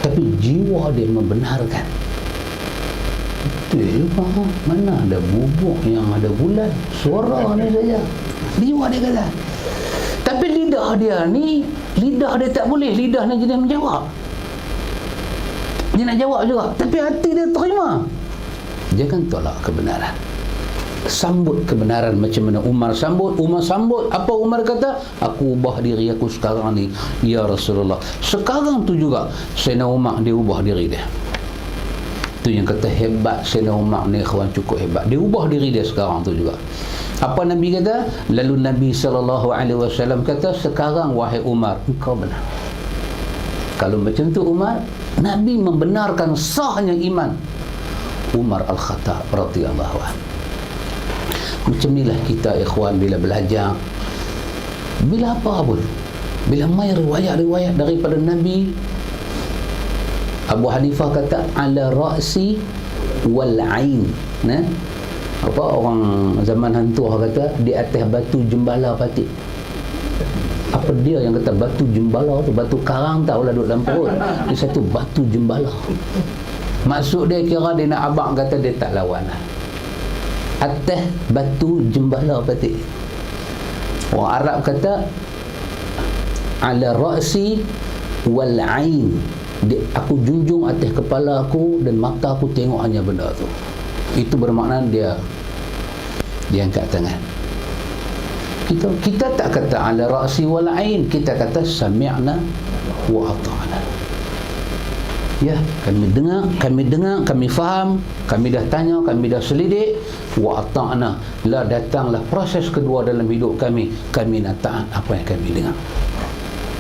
Tapi jiwa dia membenarkan. Betul juga. Mana ada bubuk yang ada bulan? Suara ni saja. Jiwa dia kata. Tapi lidah dia ni, lidah dia tak boleh. Lidah ni jenis menjawab. Dia nak jawab juga. Tapi hati dia terima. Jangan tolak kebenaran. Sambut kebenaran macam mana Umar sambut. Umar sambut. Apa Umar kata? Aku ubah diri aku sekarang ni, ya Rasulullah. Sekarang tu juga Sayyidina Umar dia ubah diri dia. Tu yang kata hebat Sayyidina Umar ni, kawan, cukup hebat. Dia ubah diri dia sekarang tu juga. Apa Nabi kata? Lalu Nabi SAW kata, sekarang wahai Umar, engkau benar. Kalau macam tu Umar, Nabi membenarkan sahnya iman Umar Al-Khattab radhiyallahu anhu. Macam inilah kita ikhwan bila belajar, bila apa pun, bila mai riwayat-riwayat daripada Nabi. Abu Hanifah kata ala ra'si wal ain. Apa orang zaman hantu kata di atas batu jembala patik. Apa dia yang kata batu jembala tu? Batu karang tahulah duduk dalam perut. Ini satu batu jembala. Maksud dia kira dia nak abang kata dia tak lawan lah. Atas batu jembala patik. Orang Arab kata ala ra'si wal ain. Aku junjung atas kepala aku dan mata aku tengok hanya benda tu. Itu bermakna dia angkat tangan. Kita tak kata ala ra'si wal ain, kita kata sami'na wa ata'na. Ya, kami dengar, kami faham, kami dah tanya, kami dah selidik, wa ata'na. Lah datanglah proses kedua dalam hidup kami nak taat apa yang kami dengar.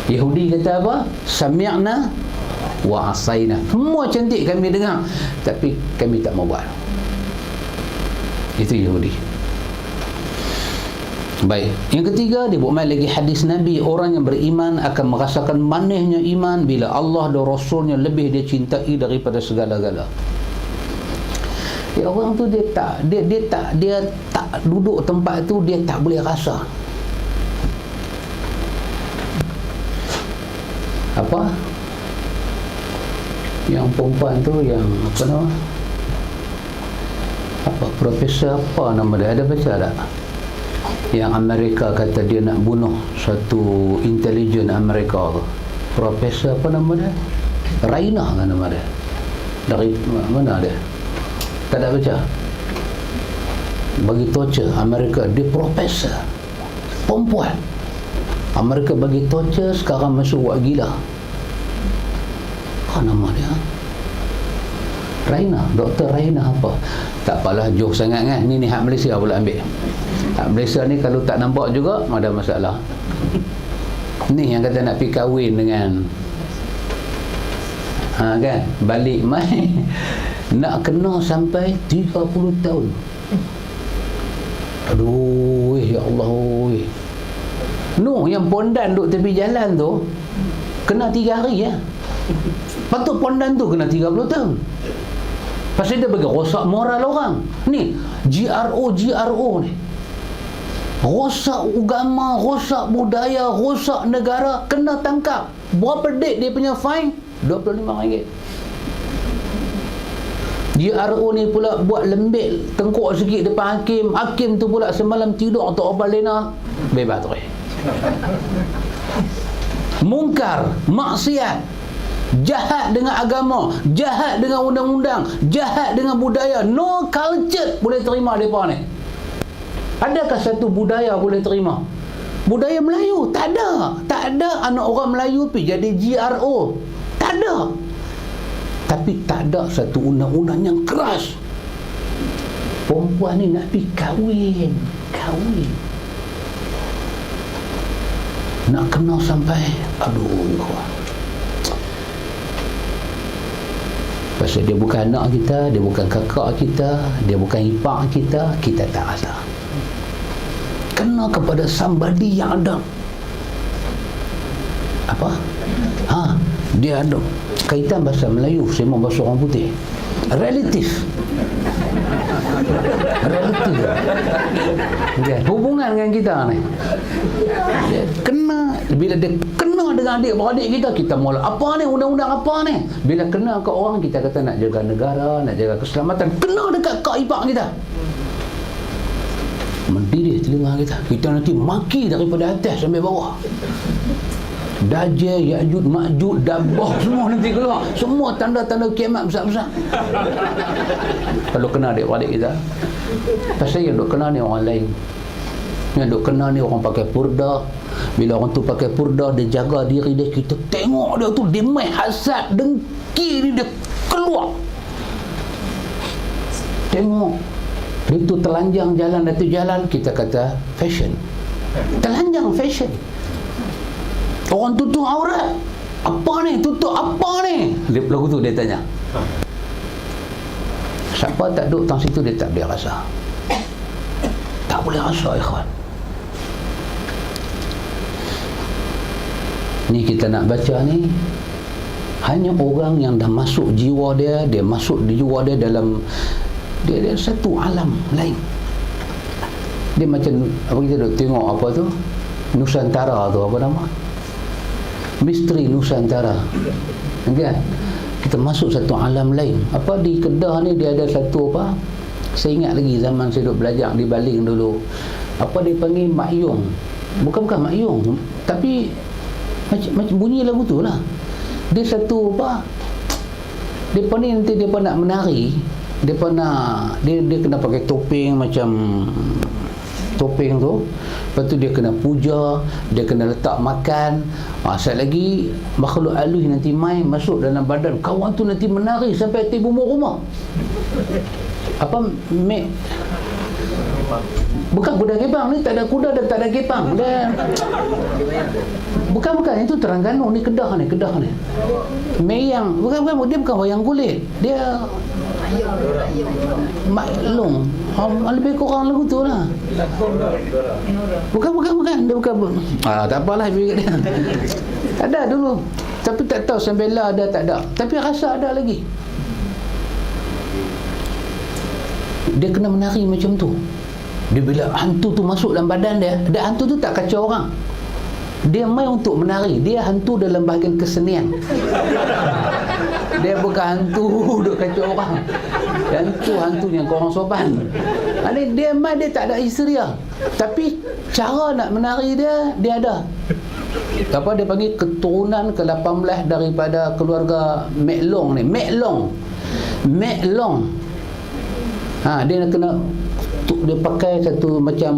Yahudi kata apa? Sami'na wa asaina. Semua cantik kami dengar, tapi kami tak mau buat. Itu Yahudi. Baik, yang ketiga dia buat lagi hadis Nabi, orang yang beriman akan merasakan manisnya iman bila Allah dan Rasulnya lebih dia cintai daripada segala-gala. Ya, orang tu dia tak duduk tempat tu, dia tak boleh rasa. Apa? Yang perempuan tu yang apa nama? Apa profesor apa nama dia? Ada baca tak? Yang Amerika kata dia nak bunuh satu intelijen Amerika tu. Profesor apa nama dia? Raina kan nama dia? Dari mana dia? Tak ada baca? Bagi torture Amerika, dia profesor perempuan. Amerika bagi torture, sekarang masuk buat gila. Apa nama dia? Raina, Dr. Raina apa? Tak apalah, jauh sangat kan. Ni hak Malaysia pula ambil. Hak Malaysia ni kalau tak nampak juga ada masalah. Ni yang kata nak pergi kahwin dengan kan, balik mai nak kena sampai 30 tahun. Aduh, ya Allah. No, yang pondan duk tepi jalan tu kena 3 hari ya. Patut pondan tu kena 30 tahun. Pasal dia bagi rosak moral orang. Ni GRO ni. Rosak agama, rosak budaya, rosak negara, kena tangkap. Berapa dek dia punya fine? RM25. GRO ni pula buat lembik tengkuk sikit depan hakim. Hakim tu pula semalam tidur atau obat lena, bebas tu. Mungkar, maksiat, jahat dengan agama, jahat dengan undang-undang, jahat dengan budaya, no culture boleh terima mereka ni. Adakah satu budaya boleh terima? Budaya Melayu? Tak ada. Tak ada anak orang Melayu pergi jadi GRO. Tak ada. Tapi tak ada satu undang-undang yang keras. Perempuan ni nak pergi kahwin. Nak kena sampai, aduh. Pasal dia bukan anak kita, dia bukan kakak kita, dia bukan ipar kita, kita tak rasa. Kena kepada somebody yang ada apa? Dia ada kaitan bahasa Melayu sama bahasa orang putih. Relatif. Okay. Hubungan dengan kita ni. Dia kena, bila dia kena dengan adik-beradik kita mula apa ni, undang-undang apa ni? Bila kena ke orang, kita kata nak jaga negara, nak jaga keselamatan, kena dekat kak ipar kita. Mendidih telinga kita nanti maki daripada atas sampai bawah. Dajjal, Ya'jud, Ma'jud, Dabbah semua nanti keluar. Semua tanda-tanda kiamat besar-besar. Kalau kena adik-beradik kita. Pasal yang duk kena ni orang lain. Yang duk kena ni orang pakai purda. Bila orang tu pakai purda, dia jaga diri dia, kita tengok dia tu, dia main hasad, dengki ni dia keluar. Tengok dia tu telanjang jalan datu jalan, kita kata fashion. Telanjang fashion. Orang tutup aurat. Apa ni? Tutup apa ni? Dia lagu tu dia tanya. Siapa tak duduk tang situ dia tak boleh rasa. Tak boleh rasa, ikhwan. Ni kita nak baca ni, hanya orang yang dah masuk jiwa dia, masuk di jiwa dia dalam dia satu alam lain. Dia macam apa, kita duk tengok apa tu, Nusantara tu, apa nama, Misteri Nusantara kan? Kita masuk satu alam lain. Apa di Kedah ni dia ada satu apa, saya ingat lagi zaman saya duk belajar di Baling dulu, apa dia panggil Mak Yong. Bukan Mak Yong, tapi macam bunyi lagu tu lah. Dia satu apa, dia pun ni nanti dia pun nak menari, dia kena pakai topeng macam topeng tu. Lepas tu dia kena puja, dia kena letak makan. Sekali lagi makhluk halus nanti main masuk dalam badan kawan tu, nanti menari sampai atas bumbu rumah. Apa bukan kuda kepang ni, tak ada kuda dan tak ada kepang. Dia bukan itu Terengganu ni, Kedah ni. Meyang, bukan dia bukan wayang kulit. Dia maklum. Lebih kurang lagu tu lah. Bukan dia bukan. Tak apalah dia. Ada dulu. Tapi tak tahu sampai lah ada tak ada. Tapi rasa ada lagi. Dia kena menari macam tu. Dia bila hantu tu masuk dalam badan dia hantu tu tak kacau orang. Dia main untuk menari. Dia hantu dalam bahagian kesenian. Dia bukan hantu duk kacau orang. Hantunya korang sopan. Dia main, dia tak ada histeria. Tapi cara nak menari dia ada. Apa dia panggil, keturunan ke-18 daripada keluarga Meklong ni. Meklong. Dia nak kena, dia pakai satu macam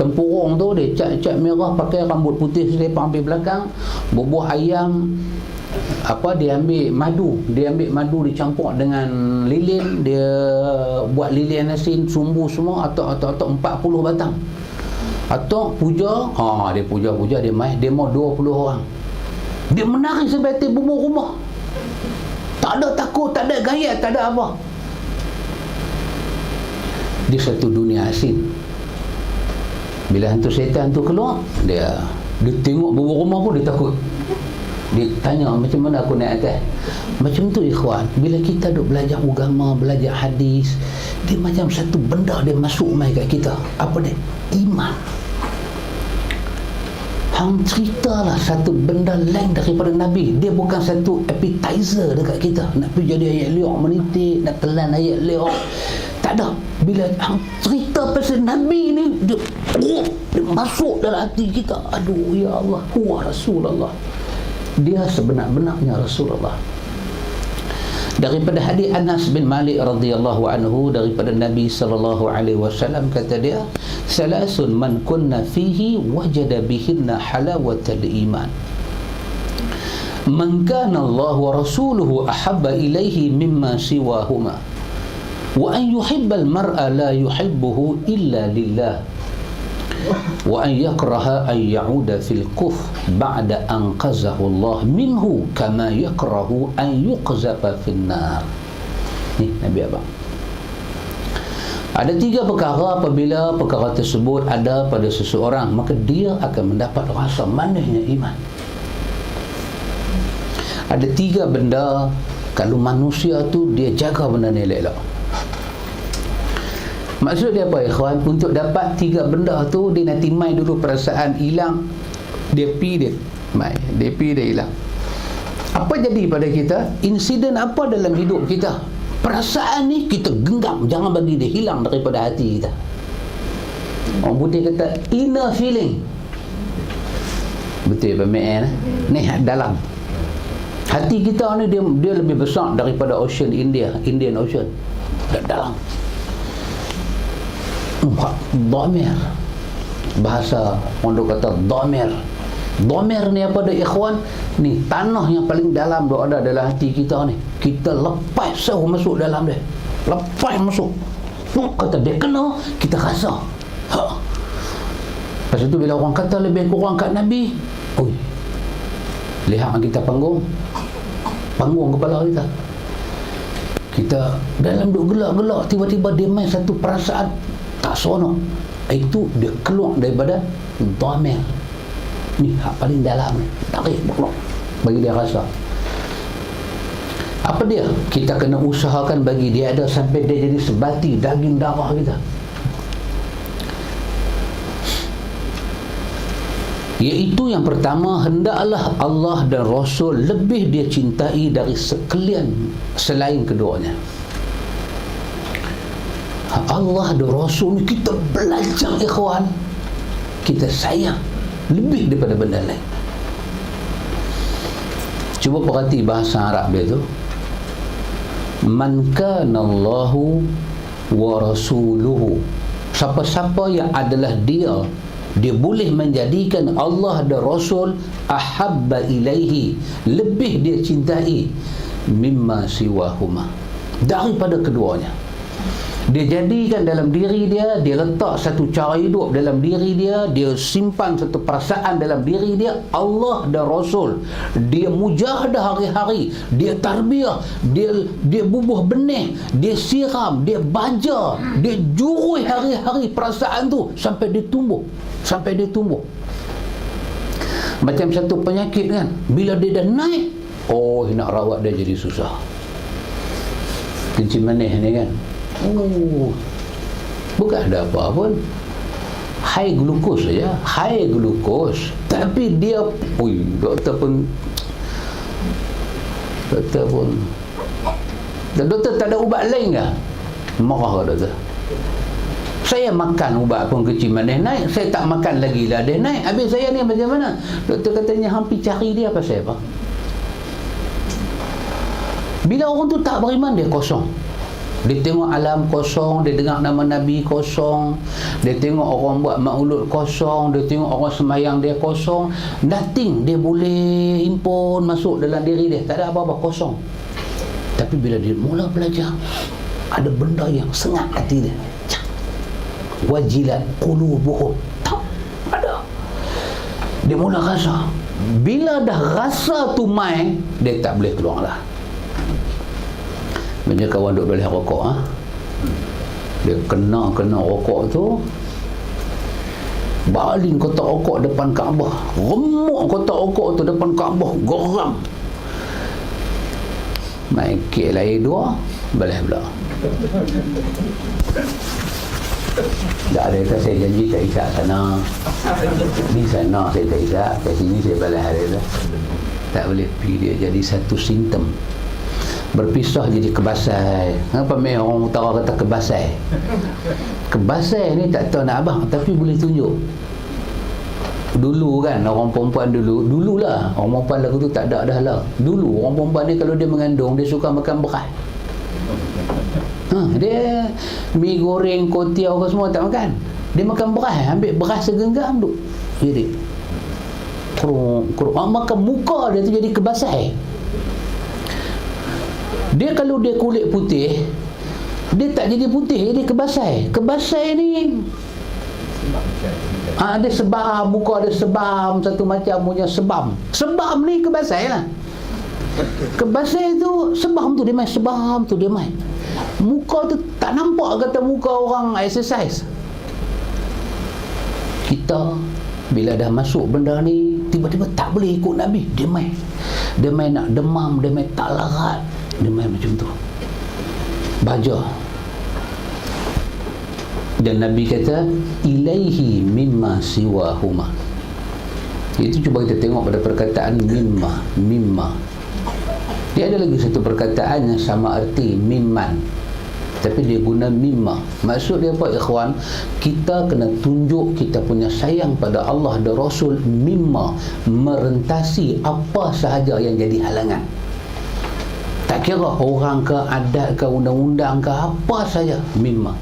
tempurung tu, dia cat merah, pakai rambut putih selepang di belakang, bubuh ayam, dia ambil madu dicampur dengan lilin, dia buat lilin asin, sumbu semua, atok 40 batang. Atok puja, dia puja, dia mai demo 20 orang. Dia menari sampai atas bubur rumah. Tak ada takut, tak ada gayat, tak ada apa. Di satu dunia asin. Bila hantu syaitan tu keluar, dia tengok bubur rumah pun dia takut. Dia tanya, macam mana aku naik atas? Macam tu ikhwan, bila kita duk belajar agama, belajar hadis, dia macam satu benda dia masuk mai kat kita. Apa dia? Iman. Hang ceritalah satu benda lain daripada Nabi. Dia bukan satu appetizer dekat kita. Nak pergi jadi ayat liok menitik, nak telan ayat liok. Tak ada. Bila hang cerita pasal Nabi ni, dia masuk dalam hati kita. Aduh, ya Allah, huwa Rasulullah. Dia sebenar-benarnya Rasulullah. Daripada hadis Anas bin Malik radhiyallahu anhu, daripada Nabi sallallahu alaihi wasallam, kata dia, salasun man kunna fihi wajada bihinna halawatal iman. Man kana Allah wa rasuluhu ahabba ilaihi mimma siwahuma, wa an yuhibbal mar'a la yuhibbuhu illa lillah, wa an yakraha an ya'uda fil kufr ba'da an qazahu Allah minhu kama yakrahu an yuqzafa fin nar. Ni Nabi abang. Ada 3 perkara, apabila perkara tersebut ada pada seseorang, maka dia akan mendapat rasa manisnya iman. Ada 3 benda, kalau manusia tu dia jaga benda ni elok. Maksud dia apa ikhwan? Untuk dapat 3 benda tu, dia nanti mai dulu perasaan hilang, dia hilang. Apa jadi pada kita? Insiden apa dalam hidup kita? Perasaan ni kita genggam, jangan bagi dia hilang daripada hati kita. Orang putih kata inner feeling. Betul apa ni dalam hati kita ni, dia lebih besar daripada Indian Ocean. Dalam dhamir, bahasa orang kata dhamir ni apa dia ikhwan? Ni tanah yang paling dalam tu ada dalam hati kita ni. Kita lepas sauh masuk dalam dia, lepas masuk, kata dia kena, kita rasa. Lepas tu bila orang kata lebih kurang kat Nabi, lihat kita panggung kepala kita dalam duk gelak-gelak, tiba-tiba dia main satu perasaan tak seronok. Itu dia keluar daripada dhamir ni, hak paling dalam ni, tarik keluar, bagi dia rasa. Apa dia? Kita kena usahakan bagi dia ada sampai dia jadi sebati daging darah kita. Iaitu yang pertama, hendaklah Allah dan Rasul lebih dia cintai dari sekalian selain keduanya. Allah dan Rasul ni kita belajar ikhwan, kita sayang lebih daripada benda lain. Cuba perhati bahasa Arab dia tu. Man kana Allahu wa rasuluhu. Siapa-siapa yang adalah dia boleh menjadikan Allah dan Rasul ahabba ilaihi, lebih dia cintai, mimma siwahuma, daripada keduanya. Dia jadikan dalam diri dia, dia letak satu cara hidup dalam diri dia, dia simpan satu perasaan dalam diri dia, Allah dan Rasul. Dia mujahadah hari-hari, dia tarbiyah, dia bubuh benih, dia siram, dia baja, dia jurui hari-hari perasaan tu sampai dia tumbuh. Macam satu penyakit kan, bila dia dah naik, nak rawat dia jadi susah. Kencing manis ni kan, bukan ada apa pun, high glucose saja, tapi dia doktor tak ada ubat lain ke? Marah ke doktor? Saya makan ubat pun kecil manis naik, saya tak makan lagi lah dia naik. Habis saya ni macam mana? Doktor katanya hampir cari dia pasal apa? Bila orang tu tak beriman, dia kosong. Dia tengok alam kosong, dia dengar nama Nabi kosong, dia tengok orang buat maulud kosong, dia tengok orang sembahyang dia kosong. Nothing dia boleh impun masuk dalam diri dia, tak ada apa-apa, kosong. Tapi bila dia mula belajar, ada benda yang sengat hati dia. Wajilat qulubuhum, tak ada. Dia mula rasa, bila dah rasa tu main, dia tak boleh keluar dah. Macam kawan duk balik rokok, dia kena rokok tu, baling kotak rokok depan Kaabah, remuk kotak rokok tu depan Kaabah, geram. Main kek lain dua, balik pula. Tak ada kata saya janji tak isyak sana, ni sana saya tak isyak, kat sini saya balik hari dah. Tak boleh pergi, dia jadi satu simptom. Berpisah jadi kebasai. Kenapa orang utara kata kebasai? Kebasai ni tak tahu nak abang, tapi boleh tunjuk. Dulu kan orang perempuan dululah orang perempuan lagu tu tak ada dah lah. Dulu orang perempuan ni kalau dia mengandung, dia suka makan beras. Dia mi goreng, kotiau ke semua tak makan. Dia makan beras, ambil beras segenggam duk. Jadi kurung makan muka dia tu jadi kebasai. Dia kalau dia kulit putih, dia tak jadi putih, dia kebasai. Kebasai ni ada sebam, muka ada sebam, satu macam punya sebam. Sebam ni kebasai lah. Kebasai tu sebam tu dia main, sebam tu dia main. Muka tu tak nampak kata muka orang exercise. Kita bila dah masuk benda ni, tiba-tiba tak boleh ikut Nabi. Dia main nak demam, dia main tak larat, dia main macam tu, baja. Dan Nabi kata ilaihi mimma siwahuma. Itu cuba kita tengok pada perkataan mimma. Dia ada lagi satu perkataan yang sama arti mimman, tapi dia guna mimma. Maksud dia apa, ikhwan? Kita kena tunjuk kita punya sayang pada Allah dan Rasul mimma, merentasi apa sahaja yang jadi halangan. Tak kira orang ke, adat ke, undang-undang ke, apa saja, mimma.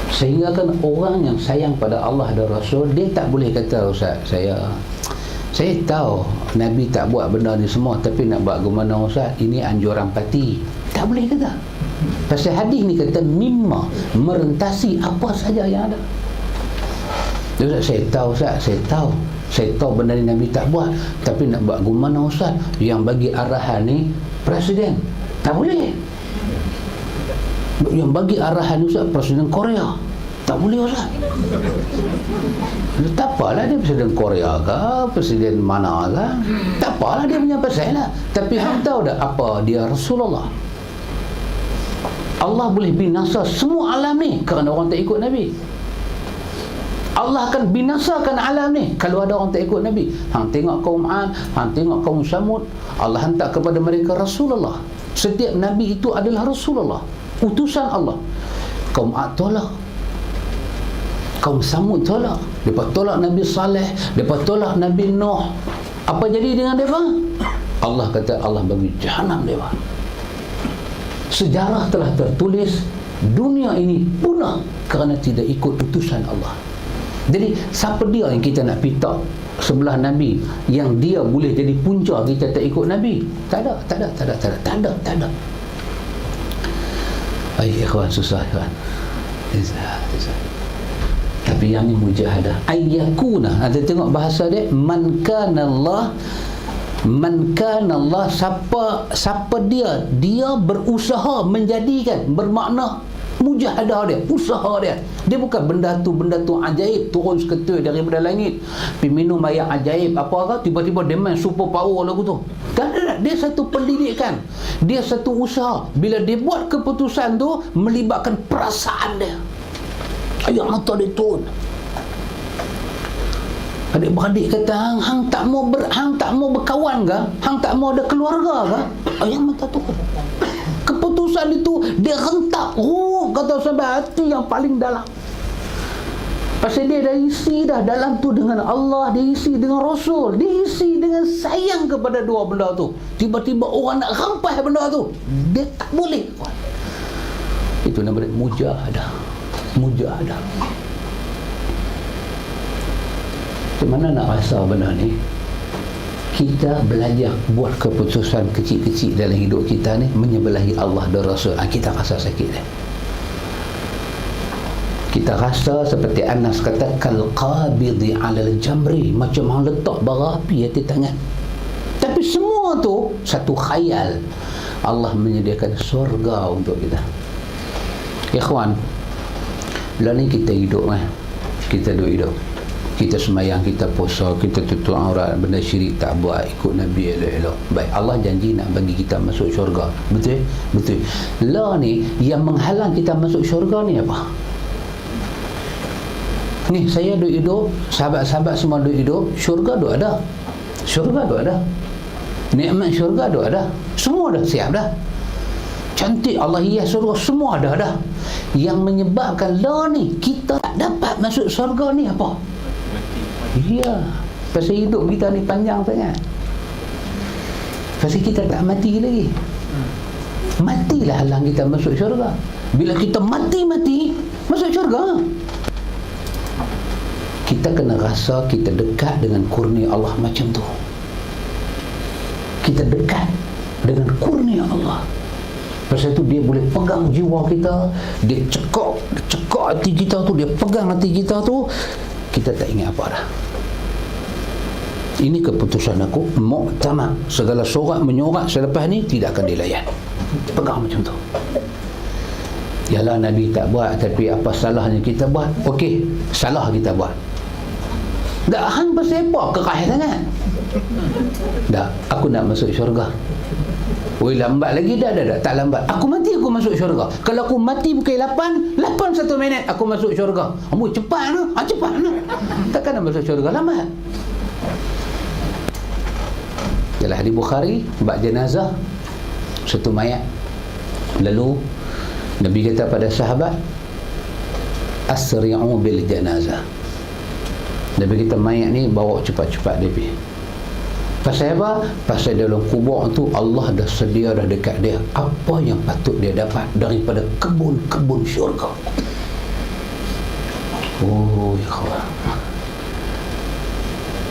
Sehingga kan orang yang sayang pada Allah dan Rasul, dia tak boleh kata, Ustaz, saya tahu Nabi tak buat benda ni semua, tapi nak buat gimana Ustaz, ini anjuran parti. Tak boleh kata. Pasal hadis ni kata mimma, merentasi apa saja yang ada. Ustaz, saya tahu Ustaz, saya tahu benda ni Nabi tak buat, tapi nak buat gimana Ustaz, yang bagi arahan ni Presiden. Tak boleh. Yang bagi arahan Ustaz Presiden Korea. Tak boleh Ustaz. Tak apalah dia Presiden Korea ke, Presiden mana ke, tak apalah dia punya pasal lah. Tapi hang tahu tak apa dia Rasulullah? Allah boleh binasa semua alam ni kerana orang tak ikut Nabi. Allah akan binasakan alam ni kalau ada orang tak ikut Nabi. Hang tengok kaum Ad, hang tengok kaum Samud, Allah hantar kepada mereka Rasulullah. Setiap Nabi itu adalah Rasulullah, utusan Allah. Kaum Ad tolak, kaum Samud tolak, mereka tolak Nabi Saleh, mereka tolak Nabi Nuh. Apa jadi dengan mereka? Allah kata Allah bagi jahanam mereka. Sejarah telah tertulis, dunia ini punah kerana tidak ikut utusan Allah. Jadi siapa dia yang kita nak pitak sebelah Nabi, yang dia boleh jadi punca kita tak ikut Nabi? Tak ada. Ay ikhwan, susah ikhwan. Susah. Tapi yang ni mujahadah. Ayyakuna. Ada tengok bahasa dia, man kana Allah, siapa dia berusaha menjadikan, bermakna mujahadah dia, usaha dia. Dia bukan benda tu ajaib turun seketul daripada langit, pergi minum air ajaib apa ke, tiba-tiba dia main super power lagu tu. Tak ada. Dia satu pendidikan, dia satu usaha. Bila dia buat keputusan tu melibatkan perasaan dia, ayat mata dia turun. Adik-beradik kata hang tak mau berkawan ke, hang tak mau ada keluarga ke, ayat mata turun. Keputusan itu dia rentak kata sampai hati yang paling dalam. Pasal dia dah isi dah dalam tu dengan Allah, dia isi dengan Rasul, dia isi dengan sayang kepada dua benda tu. Tiba-tiba orang nak rampas benda tu, dia tak boleh. Itu nama dia mujahadah. Mujahadah. Macam mana nak rasa benda ni? Kita belajar buat keputusan kecil-kecil dalam hidup kita ni menyebelahi Allah dan Rasul. Kita rasa sakit dia. Kita rasa seperti Anas kata kalqabidi alal jamri, macam hang letak bara api atas tangan. Tapi semua tu satu khayal. Allah menyediakan syurga untuk kita. Ikhwan, lah ni kita hidup kita hidup. Kita semayang, kita puasa, kita tutup aurat, benda syirik tak buat, ikut Nabi elok-elok. Baik, Allah janji nak bagi kita masuk syurga. Betul? Betul. Lah ni yang menghalang kita masuk syurga ni apa? Ni saya duk hidup, sahabat-sahabat semua duk hidup, syurga duk ada. Syurga duk ada. Nikmat syurga duk ada. Semua dah siap dah. Cantik Allah hias syurga, semua dah. Yang menyebabkan lah ni kita tak dapat masuk syurga ni apa? Ya, pasal hidup kita ni panjang sangat. Pasal kita tak mati lagi. Matilah halang kita masuk syurga. Bila kita mati masuk syurga. Kita kena rasa kita dekat dengan kurnia Allah macam tu. Kita dekat dengan kurnia Allah. Pasal tu dia boleh pegang jiwa kita, dia cekak hati kita tu, dia pegang hati kita tu, kita tak ingat apa dah. Ini keputusan aku, muktamad. Segala sorak menyorak selepas ni tidak akan dilayan. Pegang macam tu. Yalah Nabi tak buat, tapi apa salahnya kita buat? Okey, salah kita buat. Dah hang pasal apa kerah sangat? Dah, aku nak masuk syurga. Oi, lambat lagi dah. Tak lambat. Aku mati aku masuk syurga. Kalau aku mati pukul 8 1 minit aku masuk syurga. Ambo cepat tu. Cepat tu. Takkan nak masuk syurga lambat. Dalam hadis Bukhari, bab jenazah satu mayat. Lalu Nabi kata pada sahabat, asri'u bil janazah. Nabi kata mayat ni bawa cepat-cepat dia pergi. Pasal apa? Pasal dalam kubur tu Allah dah sedia dah dekat dia apa yang patut dia dapat daripada kebun-kebun syurga. Oh ikhwan,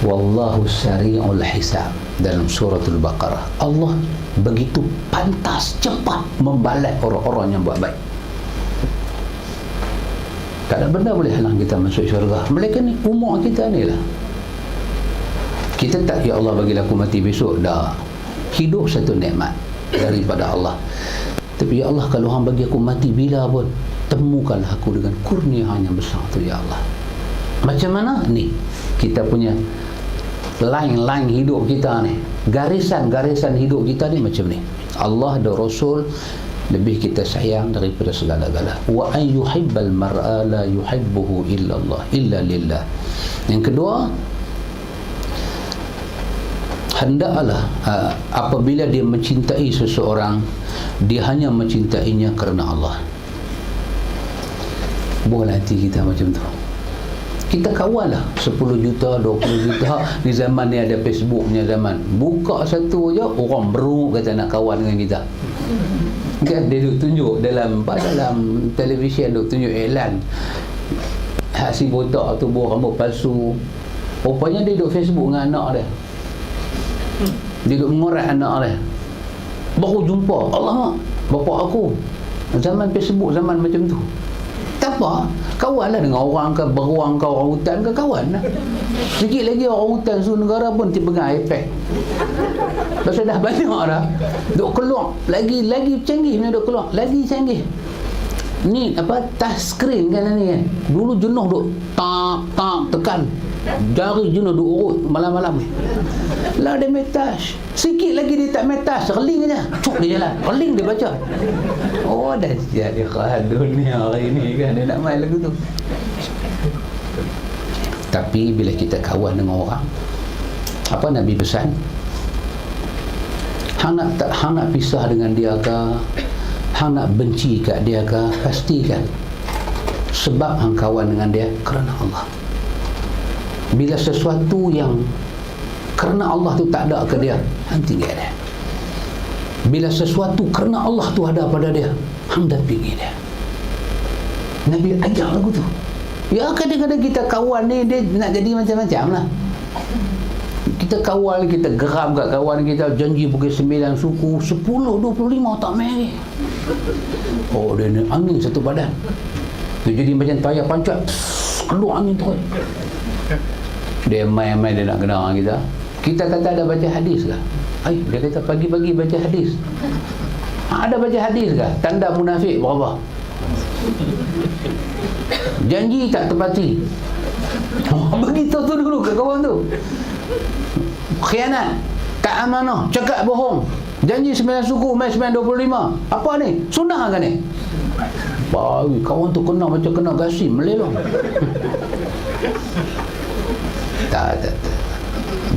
wallahu sari'ul hisab. Dalam suratul Baqarah, Allah begitu pantas cepat membalas orang-orang yang buat baik. Tak ada benda boleh halang kita masuk syurga. Mereka ni umur kita ni lah. Kita tak, ya Allah bagilah aku mati besok. Dah, hidup satu nikmat daripada Allah. Tapi ya Allah, kalau hang bagi aku mati bila pun, temukanlah aku dengan kurnia yang besar tu ya Allah. Macam mana ni kita punya line hidup kita ni, garisan hidup kita ni macam ni. Allah dan Rasul lebih kita sayang daripada segala-gala. Wa an yuhibbal mar'a la yuhibbuhu illa Allah illa lillah. Yang kedua, hendaklah apabila dia mencintai seseorang, dia hanya mencintainya kerana Allah. Boleh hati kita macam tu. Kita kawan lah 10 juta, 20 juta. Di zaman ni ada Facebooknya zaman. Buka satu je, orang beruk kata nak kawan dengan kita. Kan dia duk tunjuk dalam televisyen, duk tunjuk iklan. Si botak tu buah rambut palsu. Rupanya dia duk Facebook dengan anak dia. Dia duk mengorat anak dia. Baru jumpa, Allah, bapak aku. Zaman Facebook, zaman macam tu. Tak apa, kawanlah dengan orang ke beruang ke orang hutan ke, kawan lah. Sikit lagi orang hutan suruh negara pun pegang iPad. Pasal dah banyak dah. Duk keluar, lagi canggih punya duk keluar, lagi canggih. Ni apa, touch screen kan ni kan. Dulu jenuh duk tak tekan. Jari jenuh duk urut malam-malam ni. Lah dia touch. Sikit lagi dia tak touch, reling aja. Cuk dia jalan, reling dia baca. Oh dah jadi khad dunia hari ni kan, dia nak main lagu tu. Tapi bila kita kawan dengan orang, apa Nabi pesan? Hang nak pisah dengan dia ke, hang nak benci kat dia ke, pastikan sebab hang kawan dengan dia kerana Allah. Bila sesuatu yang kerana Allah tu tak ada ke dia, hang tinggal dia. Bila sesuatu kerana Allah tu ada pada dia, hang dampingi dia. Nabi ajar lagu tu. Ya, kadang-kadang kita kawan ni dia nak jadi macam-macam lah. Kita kawal, kita geram kat kawan kita, janji pergi 9 suku, 10, 25 tak main. Oh, dia ni angin satu badan. Dia jadi macam tayar pancat, keluar angin terus. Dia main-main dia nak kena orang kita. Kita kata ada baca hadis ke? Dia kata pagi-pagi baca hadis. Ada baca hadis ke? Tanda munafik berapa? Janji tak tepati. Bagi tahu tu dulu kat kawan tu. Khianat, tak amanah, cakap bohong, janji 9 suku, mai 925. Apa ni? Sunnah ke ni? Bawi kawan tu kena macam kena gasim melelong. Tak.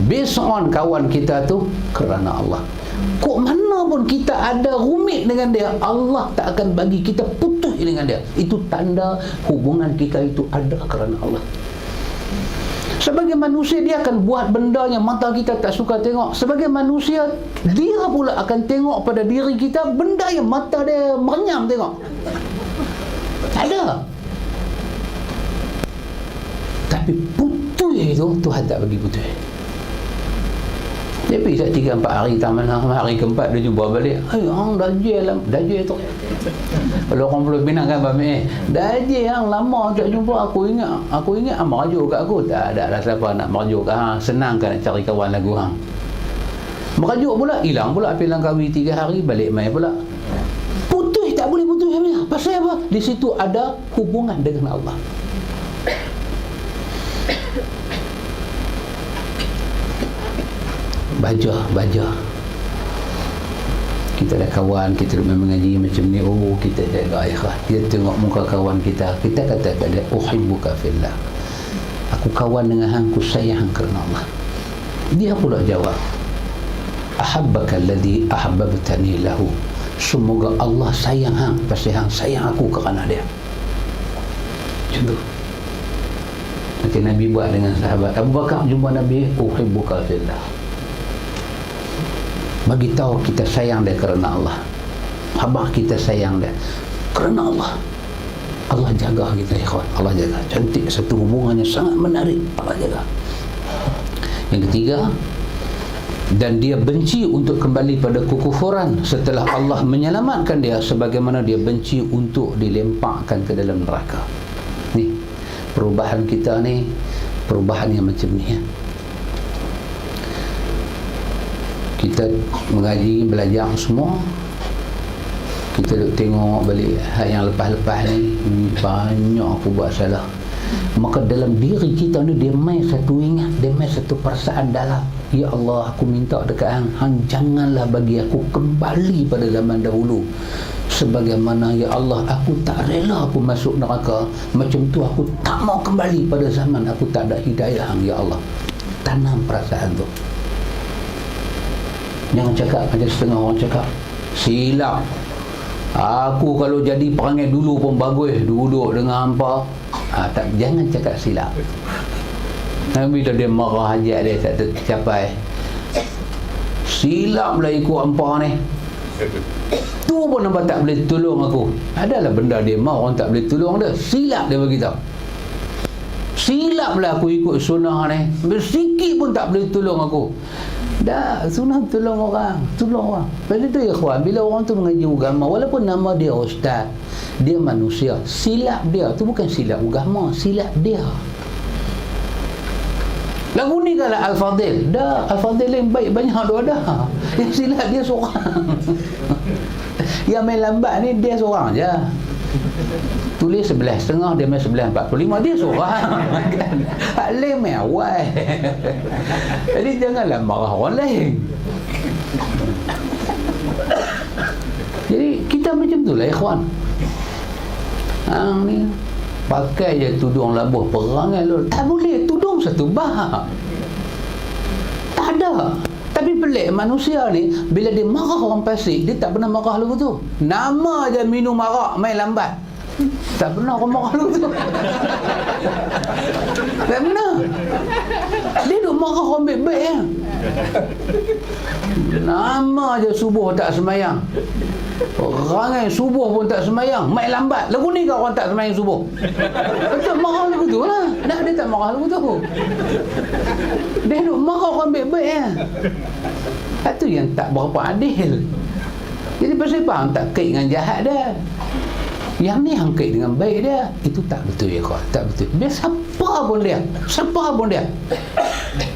Based on kawan kita tu kerana Allah. Kok mana pun kita ada rumit dengan dia, Allah tak akan bagi kita putus dengan dia. Itu tanda hubungan kita itu ada kerana Allah. Sebagai manusia dia akan buat benda yang mata kita tak suka tengok. Sebagai manusia dia pula akan tengok pada diri kita benda yang mata dia merenyam tengok. Ada. Tapi putus itu Tuhan tak bagi putus. Dia pergi 3-4 hari taman, hari keempat dia jumpa balik. Hang dajil tu. Kalau orang perlu binang kan Bami, dajil hang lama tak jumpa, aku ingat hang merajuk kat aku. Tak ada siapa nak merajuk kat hang, senang kan nak cari kawan lagu hang. Merajuk pula, hilang pula pergi Langkawi 3 hari, balik mai pula. Putus, tak boleh putus habis. Pasal apa? Di situ ada hubungan dengan Allah. Baja kita ada kawan, kita duduk mengaji macam ni, kita jaga ikhlas. Kita tengok muka kawan kita kata kat dia, uhibbuka fillah, aku kawan dengan hang, aku sayang kerana Allah. Dia pula jawab, ahabbaka alladhi ahbabtani lahu, semoga Allah sayang hang pasal hang sayang aku kerana dia. Contoh nanti Nabi buat dengan sahabat Abu Bakar, jumpa Nabi, uhibbuka fillah, bagi tahu kita sayang dia kerana Allah. Abang kita sayang dia kerana Allah. Allah jaga kita, ikhwan. Allah jaga. Cantik, satu hubungannya sangat menarik. Allah jaga. Yang ketiga, dan dia benci untuk kembali pada kekufuran setelah Allah menyelamatkan dia, sebagaimana dia benci untuk dilemparkan ke dalam neraka. Ni perubahan kita ni, perubahan yang macam ni ya. Kita mengaji, belajar semua, kita duk tengok balik yang lepas-lepas ni, banyak aku buat salah. Maka dalam diri kita ni dia main satu ingat, dia main satu perasaan dalam, ya Allah, aku minta dekat hang janganlah bagi aku kembali pada zaman dahulu. Sebagaimana ya Allah, aku tak rela aku masuk neraka, macam tu aku tak mau kembali pada zaman aku tak ada hidayah hang, ya Allah. Tanam perasaan tu. Jangan cakap macam setengah orang cakap, silap, aku kalau jadi perangai dulu pun bagus, duduk dengan hampa. Tak, jangan cakap silap. Nabi bila dia marah hajat dia tak tercapai, silap lah ikut hampa ni, tu pun nampak tak boleh tolong aku. Adalah benda dia mau, orang tak boleh tolong dia, silap dia beritahu. Silap lah aku ikut sunnah ni, bersikit pun tak boleh tolong aku. Dah, sunnah tolong orang. Pada tu ya kawan, bila orang tu mengaji agama, walaupun nama dia ustaz, dia manusia, silap dia tu bukan silap agama, silap dia. Lagu ni kalau Al-Fadhil, dah Al-Fadhil yang baik banyak tu ada. Yang silap dia seorang. Yang main lambat ni dia seorang je. Tulis 11.5, dia main 11.45, dia seorang. Hak lain main awal. Jadi janganlah marah orang lain. Jadi kita macam tu lah ikhwan. Hang ni pakai je tudung labuh perangai lu, tak boleh. Tudung satu bah, tak ada. Tapi pelik manusia ni, bila dia marah orang Pasir, dia tak pernah marah lagu tu. Nama je minum arak, main lambat, tak pernah orang marah lagu tu. Tak pernah. Dia duk marah orang baik-baik ya. Nama je subuh tak semayang, Rangai subuh pun tak semayang, mai lambat. Lagu ni kau orang tak semayang subuh. Macam marah lagu tu lah. Dah dia tak marah lagu tu. Dia duk marah orang baik-baik ya. Itu yang tak berapa adil. Jadi pasal faham tak kait dengan jahat dia. Yang ni hang kait dengan baik dia. Itu tak betul ya kau. Tak betul. Dia siapa pun dia. Siapa pun dia.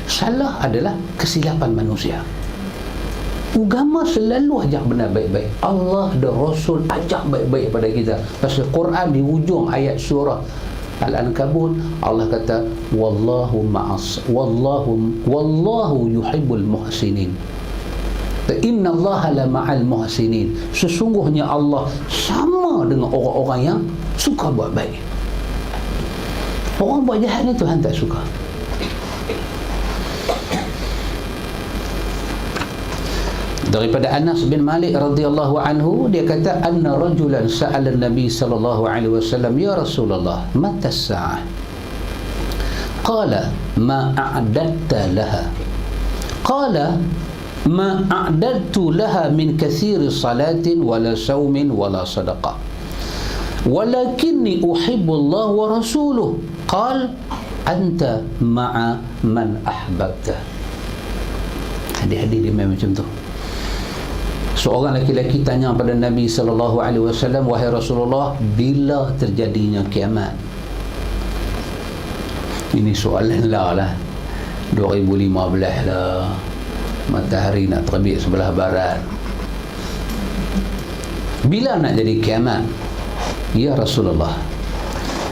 Salah adalah kesilapan manusia. Agama selalu ajak benda baik-baik. Allah dan Rasul ajak baik-baik pada kita. Pasal Quran di hujung ayat surah Al-Ankabut, Allah kata wallahu yuhibbul muhsinin. Inna Allah la ma'al muhsinin. Sesungguhnya Allah sama dengan orang-orang yang suka buat baik. Orang buat jahat ni Tuhan tak suka. Daripada Anas bin Malik radhiyallahu anhu, dia kata anna rajulan sa'ala Nabi sallallahu alaihi wasallam, ya Rasulullah, mata as-sa'ah? Qala ma a'dadta laha. Qala ma a'dadtu laha min kathiri salatin wala saumin wala sadaqah, walakinni uhibbu Allah wa rasuluh. Qal anta ma'a man ahbabta. Hadis-hadis dia macam tu. Seorang lelaki tanya pada Nabi SAW, wahai Rasulullah, bila terjadinya kiamat? Ini soalan lah 2015 lah, matahari nak terbit sebelah barat. Bila nak jadi kiamat? Ya Rasulullah,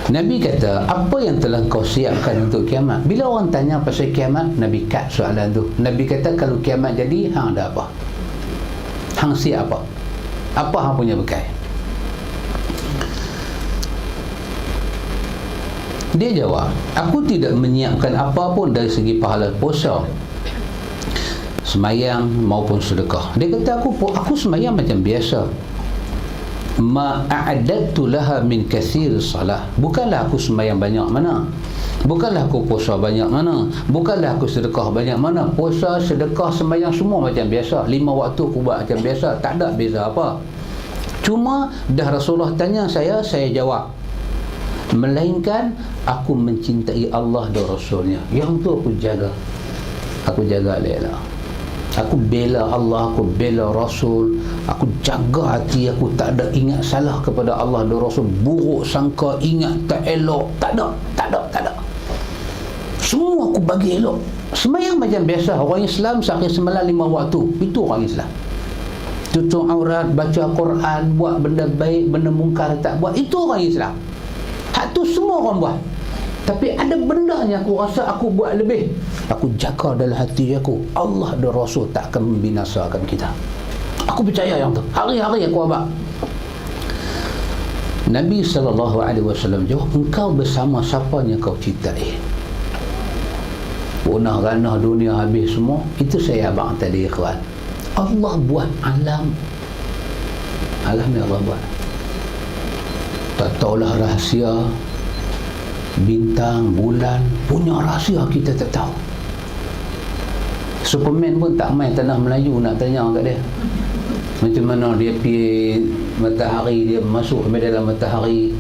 Nabi kata, apa yang telah kau siapkan untuk kiamat? Bila orang tanya pasal kiamat, Nabi cut soalan tu. Nabi kata, kalau kiamat jadi, hang ada apa? Hang siap apa? Apa hang punya bekal? Dia jawab, aku tidak menyiapkan apa pun dari segi pahala puasa, semayang maupun sedekah. Dia kata, aku semayang macam biasa. Ma a'adadtu laha min kathir salah. Bukanlah aku semayang banyak mana, bukanlah aku puasa banyak mana, bukanlah aku sedekah banyak mana. Puasa, sedekah, semayang semua macam biasa. 5 waktu aku buat macam biasa, tak ada beza apa. Cuma dah Rasulullah tanya saya jawab. Melainkan aku mencintai Allah dan Rasulnya. Yang tu aku jaga. Aku jaga Lela. Aku bela Allah, aku bela Rasul. Aku jaga hati aku, tak ada ingat salah kepada Allah dan Rasul. Buruk sangka, ingat tak elok, tak ada. Semua aku bagi elok. Semayang macam biasa. Orang Islam sehari semalam 5 waktu. Itu orang Islam. Tutup aurat, baca Quran, buat benda baik, benda mungkar tak buat. Itu orang Islam. Hak tu semua orang buat. Tapi ada benda yang aku rasa aku buat lebih. Aku jaga dalam hati aku, Allah dan Rasul tak akan membinasakan kita. Aku percaya yang tu. Hari-hari aku abang. Nabi SAW jawab, engkau bersama siapa yang kau cintai? Punah ranah dunia habis semua. Itu saya abang tadi ikhwan. Allah buat alam. Alam ni Allah buat. Tak tahulah rahsia. Bintang, bulan punya rahsia kita tak tahu. Superman pun tak main tanah Melayu nak tanya kat dia macam mana dia pergi matahari, dia masuk ke dalam matahari,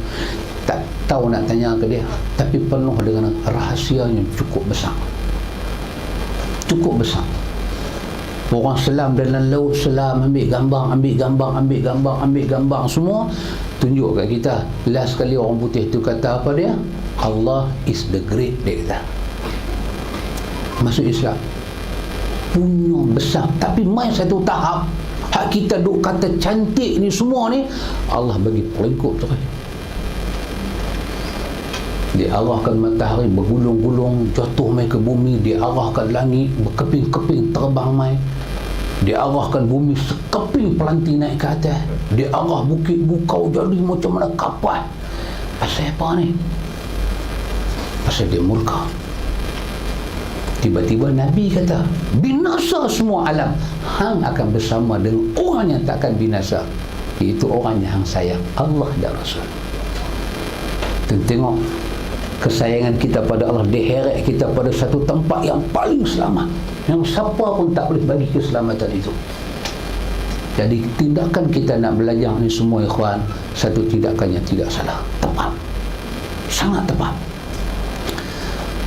tak tahu nak tanya ke dia. Tapi penuh dengan rahsia yang cukup besar. Cukup besar. Orang selam dalam laut, selam, ambil gambar semua, tunjuk kat kita. Last kali orang putih tu kata apa dia? Allah is the great, dia kata. Masuk Islam punya besar. Tapi mai satu tahap, hak kita duk kata cantik ni semua ni, Allah bagi peringkuk tu. Diarahkan matahari bergulung-gulung jatuh mai ke bumi, diarahkan langit berkeping-keping terbang mai, diarahkan bumi sekeping pelanti naik ke atas, diarah bukit bukau jadi macam mana kapal. Pasal apa ni? Pasal dia murka. Tiba-tiba Nabi kata, binasa semua alam, hang akan bersama dengan orang yang takkan binasa, iaitu orang yang hang sayang, Allah dan Rasul. Tengok kesayangan kita pada Allah, diheret kita pada satu tempat yang paling selamat, yang siapa pun tak boleh bagi keselamatan itu. Jadi tindakan kita nak belajar ni semua ikhwan, satu tindakan yang tidak salah, tepat, sangat tepat.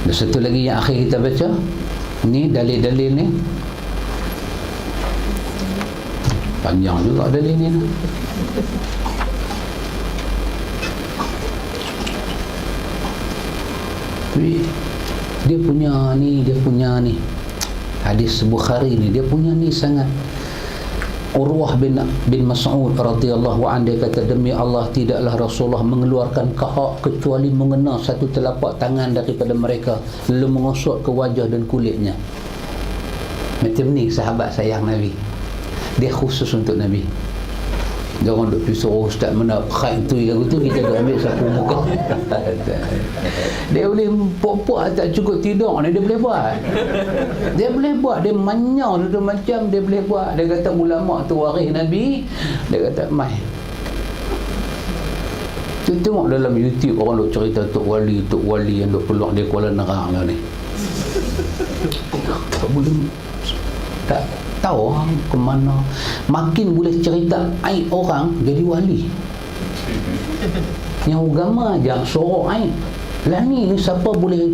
Dan satu lagi yang akhir kita baca ni, dalil-dalil ni panjang juga dalil ni. Dia punya ni hadis Bukhari ni, dia punya ni sangat. Urwah bin Mas'ud radhiyallahu anhu, dia kata, demi Allah tidaklah Rasulullah mengeluarkan kahak kecuali mengena satu telapak tangan daripada mereka, lalu mengosok ke wajah dan kulitnya. Macam ni sahabat sayang Nabi, dia khusus untuk Nabi. Jangan duk pergi suruh ustaz mana khaid tu yang tu, kita duk ambil sapu muka. Dia boleh puak-puak tak cukup tidur ni, dia boleh buat. Dia boleh buat, dia manyau tu macam dia boleh buat. Dia kata ulama tu waris Nabi, dia kata mai. Tu tengok dalam YouTube orang duk cerita Tok Wali yang duk peluang dia Kuala Nerang lah ni. Tak boleh, tak tahu orang ke mana. Makin boleh cerita aib orang, jadi wali. Yang agama jangan sorok aib. Lah ni siapa boleh,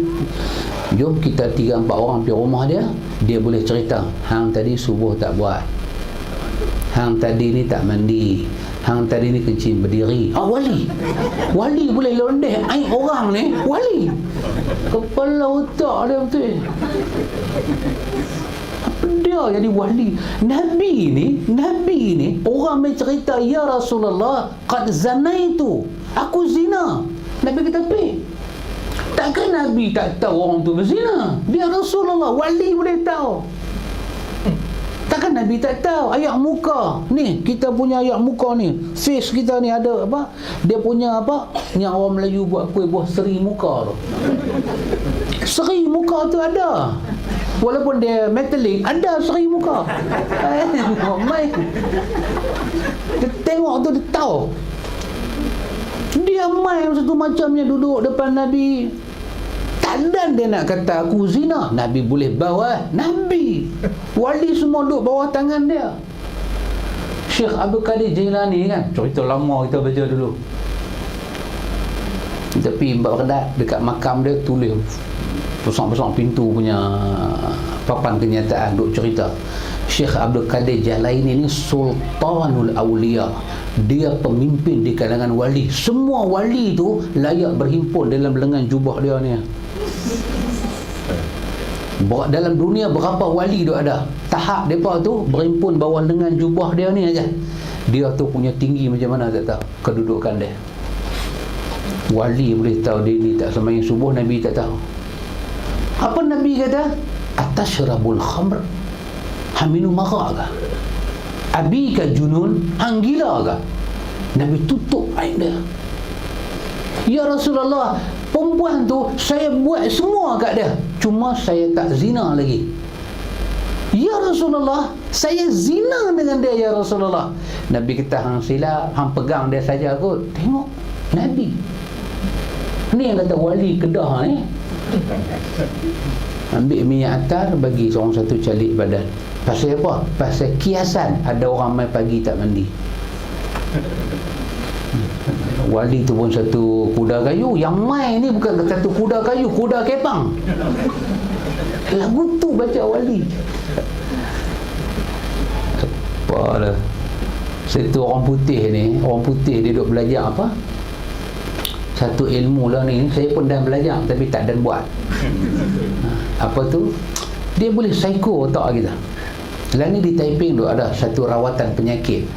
jom kita 3-4 orang pergi rumah dia, dia boleh cerita, hang tadi subuh tak buat, hang tadi ni tak mandi, hang tadi ni kencing berdiri. Wali boleh londeh aib orang ni, wali. Kepala otak dia betul. Dia jadi wali. Nabi ni orang main cerita, ya Rasulullah qad zanaitu, aku zina. Nabi kata apa? Takkan Nabi tak tahu orang tu berzina? Dia Rasulullah, wali boleh tahu. Takkan Nabi tak tahu ayat muka ni, kita punya ayat muka ni, face kita ni ada apa, dia punya apa yang orang Melayu buat kuih buah seri muka tu. Seri muka tu ada, walaupun dia metalik, ada seri muka. Dia tengok tu, dia tahu. Dia main satu macamnya duduk depan Nabi. Dan dia nak kata aku zina, Nabi boleh bawa. Nabi wali semua duduk bawah tangan dia. Syekh Abdul Qadir Jailani kan, cerita lama kita baca dulu. Kita pergi Baghdad, dekat makam dia tulis besar-besar pintu punya papan kenyataan, duk cerita Syekh Abdul Qadir Jailani ni Sultanul Awliya, dia pemimpin di kalangan wali. Semua wali tu layak berhimpun dalam lengan jubah dia ni. Dalam dunia berapa wali tu ada, tahap mereka tu berhimpun bawah lengan jubah dia ni aja. Dia tu punya tinggi macam mana tak tahu, kedudukan dia. Wali boleh tahu dia ni tak sembahyang subuh, Nabi tak tahu. Apa Nabi kata? Atashrabul khamr, haminu maghak, abika junun, hang gila ke? Nabi tutup aib dia. Ya Rasulullah, perempuan tu saya buat semua kat dia, cuma saya tak zina lagi. Ya Rasulullah, saya zina dengan dia ya Rasulullah. Nabi kata hang silap, hang pegang dia saja kot. Tengok Nabi ni yang kata wali Kedah ni. Ambil minyak atar, bagi seorang satu calik badan. Pasal apa? Pasal kiasan ada orang mai pagi tak mandi. Wali tu pun satu kuda kayu, yang mai ni bukan satu kuda kayu, kuda kepang. Lagu tu baca wali. Apalah. Satu orang putih ni, orang putih dia duduk belajar apa? Satu ilmu lah ni, saya pun dah belajar tapi tak dan buat. Apa tu? Dia boleh psycho otak kita. Lah ni di Taiping tu ada satu rawatan penyakit.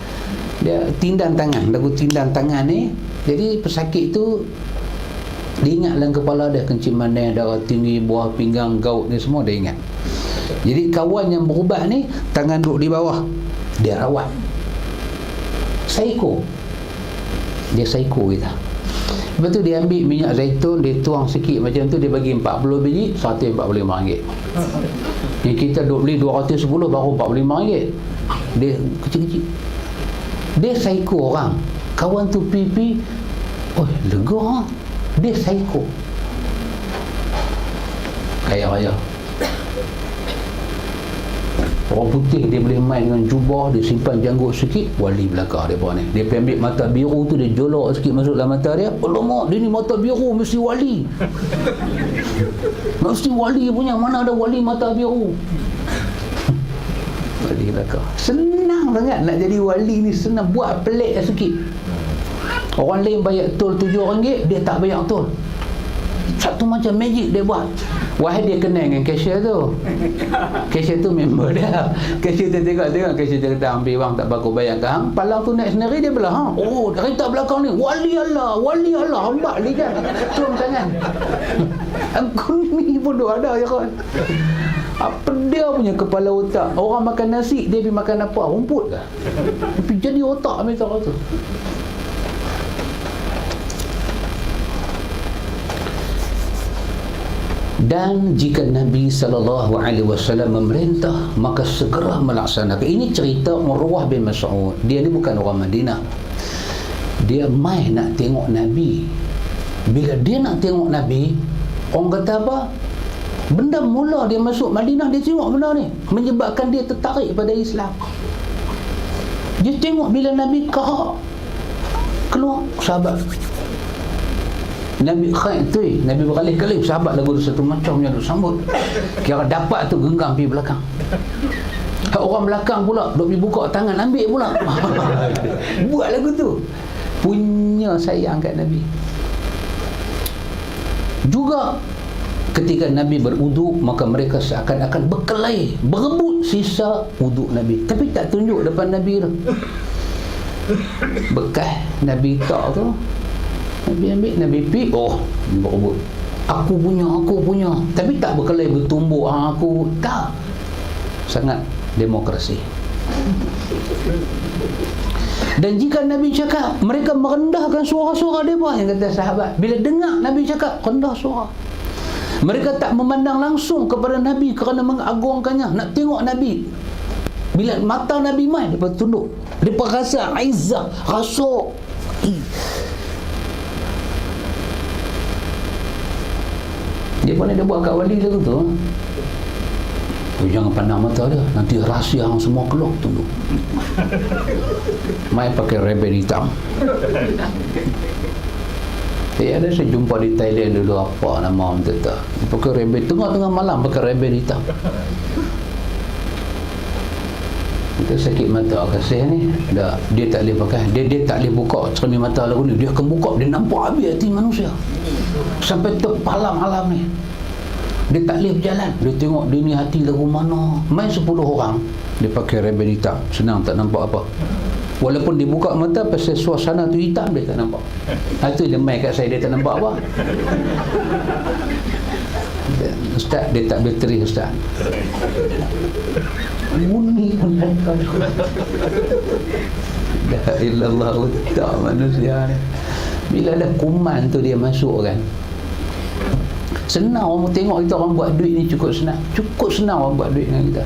Dia tindang tangan, lagu tindang tangan ni. Jadi pesakit tu dia ingat dalam kepala dia kencing manis, darah tinggi, buah pinggang, gout ni semua dia ingat. Jadi kawan yang berubat ni tangan duduk di bawah, dia rawat. Psycho. Dia psycho kita. Lepas tu dia ambil minyak zaitun, dia tuang sikit macam tu, dia bagi 40 biji, RM145. Yang kita duk beli 210 baru RM45. Dia kecil-kecil. Dia psycho orang. Kawan tu pipi, oh lega. Dia psycho. Kaya raya. Orang putih dia boleh main dengan jubah, dia simpan janggut sikit, wali belakang dia ni. Dia pergi ambil mata biru tu, dia jolok sikit masuk dalam mata dia. Alamak, dia ni mata biru, mesti wali. Mesti wali punya, mana ada wali mata biru. Wali belakang. Senang sangat nak jadi wali ni, senang. Buat pelik sikit. Orang lain bayar tol RM7, dia tak bayar tol. Satu macam magic dia buat. Wahai dia kenal dengan cashier tu. Cashier tu member dia. Cashier tu tengok, cashier tu kata ambil wang tak baku bayar ke hang. Palang tu naik sendiri dia belah. Oh, kereta belakang ni wali Allah, hamba dia turun tangan. Aku ni bodoh ada ya kan. Apa dia punya kepala otak. Orang makan nasi, dia pergi makan apa? Rumput ke? Tapi jadi otak ambil tak tu. Dan jika Nabi SAW memerintah, maka segera melaksanakan. Ini cerita Urwah bin Mas'ud. Dia ni bukan orang Madinah. Dia mai nak tengok Nabi. Bila dia nak tengok Nabi, orang kata apa? Benda mula dia masuk Madinah, dia tengok benda ni, menyebabkan dia tertarik pada Islam. Dia tengok bila Nabi kahak keluar, sahabat Nabi khair tu, Nabi berkali-kali sahabat lagu tu satu macam punya duk sambut. Kira dapat tu genggam pergi belakang. Orang belakang pula duk pergi buka tangan ambil pula. Buat lagu tu. Punya sayang kat Nabi. Juga ketika Nabi berwuduk, maka mereka seakan-akan berkelahi, berebut sisa wuduk Nabi. Tapi tak tunjuk depan Nabi tu. Bekas Nabi tak tu, Nabi ambil, Nabi pergi, oh, berebut. Aku punya. Tapi tak berkelahi bertumbuk, aku, tak. Sangat demokrasi. Dan jika Nabi cakap, mereka merendahkan suara-suara mereka, yang kata sahabat. Bila dengar Nabi cakap, rendah suara. Mereka tak memandang langsung kepada Nabi kerana mengagungkannya. Nak tengok Nabi. Bila mata Nabi mai, mereka tunduk. Mereka rasa izzah, rasa dia pun dia buat kat wali lagu tu. Jangan pandang mata dia, nanti rahsia hang semua keluar. Tunggu. Mai pakai rebel hitam. Ada saya jumpa di Thailand dulu, apa nama orang tu tak. Pakai rebel tengah-tengah malam, pakai rebel hitam. Kita sakit mata kasih ni. Dia tak boleh pakai, dia tak boleh buka cermin mata lagu ni. Dia akan buka, dia nampak habis hati manusia. Sampai terpalam-alam ni. Dia tak boleh berjalan. Dia tengok dia ni hati lagu mana. Main 10 orang, dia pakai rebel hitam. Senang tak nampak apa. Walaupun dia buka mata, pasal suasana tu hitam, dia tak nampak. Itu dia main kat saya, dia tak nampak apa. Ustaz, dia tak bateri Ustaz. Bunyi pun tak. La ilallah, utak manusia ni. Bila ada kuman tu dia masuk kan, senang orang tengok kita orang buat duit ni cukup senang. Cukup senang orang buat duit dengan kita.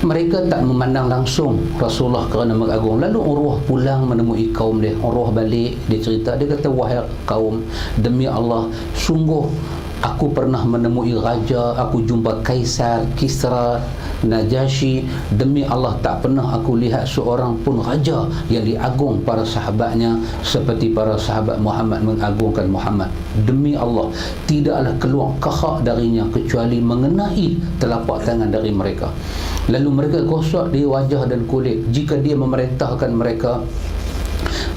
Mereka tak memandang langsung Rasulullah kerana mengagung. Lalu Urwah pulang menemui kaum dia. Urwah balik, dia cerita, dia kata, wahai kaum, demi Allah, sungguh aku pernah menemui raja, aku jumpa Kaisar, Kisra, Najasyi. Demi Allah, tak pernah aku lihat seorang pun raja yang diagung para sahabatnya seperti para sahabat Muhammad mengagungkan Muhammad. Demi Allah, tidaklah keluar kahak darinya kecuali mengenai telapak tangan dari mereka. Lalu mereka gosok di wajah dan kulit. Jika dia memerintahkan mereka,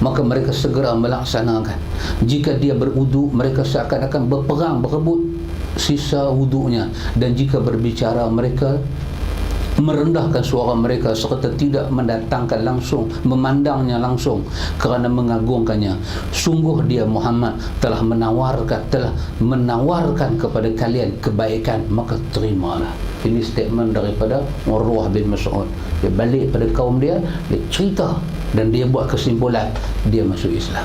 maka mereka segera melaksanakan. Jika dia berwuduk, mereka seakan-akan berperang, berebut sisa wuduknya. Dan jika berbicara, mereka merendahkan suara mereka serta tidak mendatangkan langsung, memandangnya langsung kerana mengagungkannya. Sungguh dia Muhammad telah menawarkan kepada kalian kebaikan, maka terimalah. Ini statement daripada Urwah bin Mas'ud. Dia balik pada kaum dia, dia cerita dan dia buat kesimpulan, dia masuk Islam.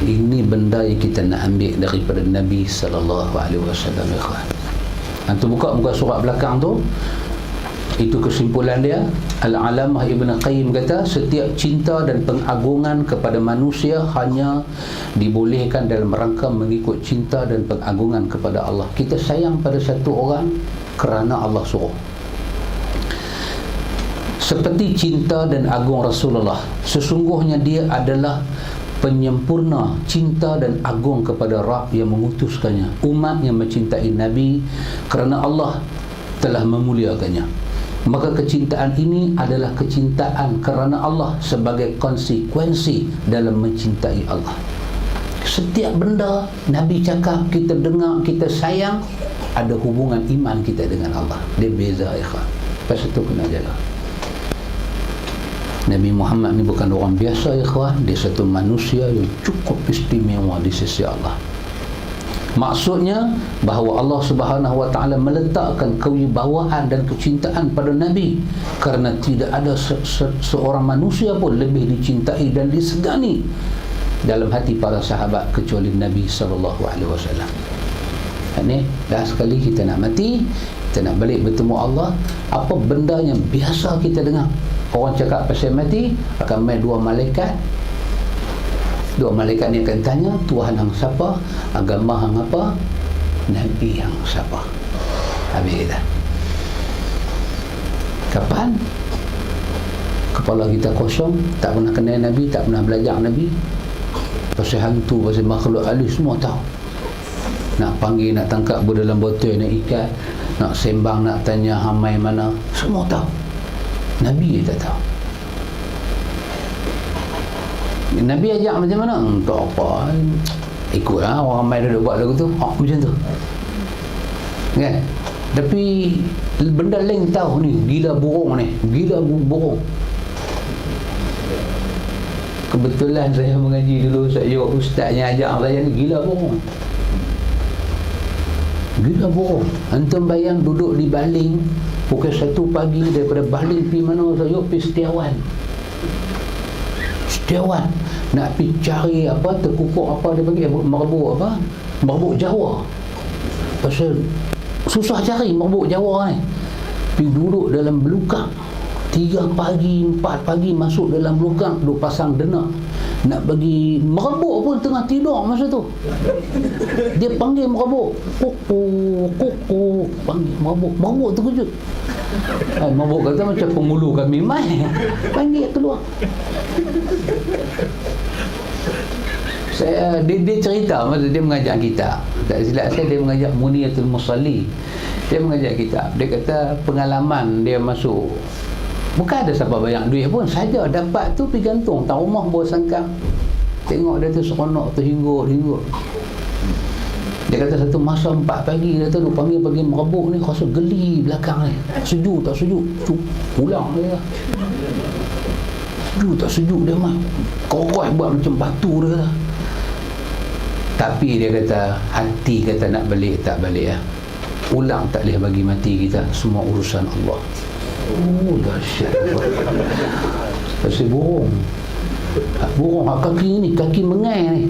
Ini benda yang kita nak ambil daripada Nabi sallallahu alaihi wasallam. Antum buka muka surat belakang tu, Itu kesimpulan dia. Al-Alamah Ibn Qayyim kata, setiap cinta dan pengagungan kepada manusia hanya dibolehkan dalam rangka mengikut cinta dan pengagungan kepada Allah. Kita sayang pada satu orang kerana Allah suruh. Seperti cinta dan agung Rasulullah, sesungguhnya dia adalah penyempurna cinta dan agung kepada Rabb yang mengutuskannya. Umat yang mencintai Nabi kerana Allah telah memuliakannya. Maka kecintaan ini adalah kecintaan kerana Allah sebagai konsekuensi dalam mencintai Allah. Setiap benda Nabi cakap, kita dengar, kita sayang, ada hubungan iman kita dengan Allah. Dia beza, ikhwan. Pasal itu kena jaga. Nabi Muhammad ni bukan orang biasa, ikhwan. Dia satu manusia yang cukup istimewa di sisi Allah. Maksudnya bahawa Allah Subhanahu wa taala meletakkan kewibawaan dan kecintaan pada Nabi kerana tidak ada seorang manusia pun lebih dicintai dan disegani dalam hati para sahabat kecuali Nabi sallallahu alaihi wasallam. Ini dah sekali kita nak mati, kita nak balik bertemu Allah, apa benda yang biasa kita dengar orang cakap pasal mati, akan main dua malaikat. Dua malaikat ni akan tanya, Tuhan hang siapa, agama hang apa, Nabi hang siapa. Habis kita. Kapan kepala kita kosong, tak pernah kenal Nabi, tak pernah belajar Nabi, pasal hantu, pasal makhluk halus semua tahu. Nak panggil, nak tangkap dalam botol, nak ikat, nak sembang, nak tanya hamai mana, semua tahu. Nabi tak tahu. Nabi ajak macam mana? Tak apa, ikutlah orang ramai dah buat lagu tu, macam tu kan. Tapi benda lain tahu ni, gila burung ni, gila burung. Kebetulan saya mengaji dulu, saya ustaz yang ajak saya ni gila burung. Gila burung. Antum bayang duduk di Baling pukul 1 pagi, daripada Baling pergi mana, saya pergi Setiawan nak pergi cari apa, terkupuk apa dia panggil, merebuk apa, merebuk Jawa. Pasal susah cari merebuk Jawa ni. Pergi duduk dalam belukang 3 pagi 4 pagi, masuk dalam belukang, duduk pasang denak, nak bagi merebuk pun tengah tidur masa tu. Dia panggil merebuk, kuku panggil merebuk terkejut. Merebuk kata macam pengulu kami mai, panggil keluar. Dia cerita masa dia mengajar kita, tak silap saya, dia mengajar Muniyatul Musalli. Dia mengajar kita, dia kata pengalaman dia masuk, bukan ada siapa banyak duit pun, saja dapat tu pergi gantung tak rumah bawah sangkar. Tengok dia tu seronok, terhinggut. Dia kata satu masa 4 pagi, dia tu panggil merebuk ni, rasa geli belakang ni, sejuk tak sejuk, pulang dia. Sejuk tak sejuk, dia mah koroi buat macam batu dia. Tapi dia kata hati kata nak balik tak balik. Ulang tak boleh bagi mati kita, semua urusan Allah. Dahsyat. Pasal burung kaki ni, kaki mengai ni,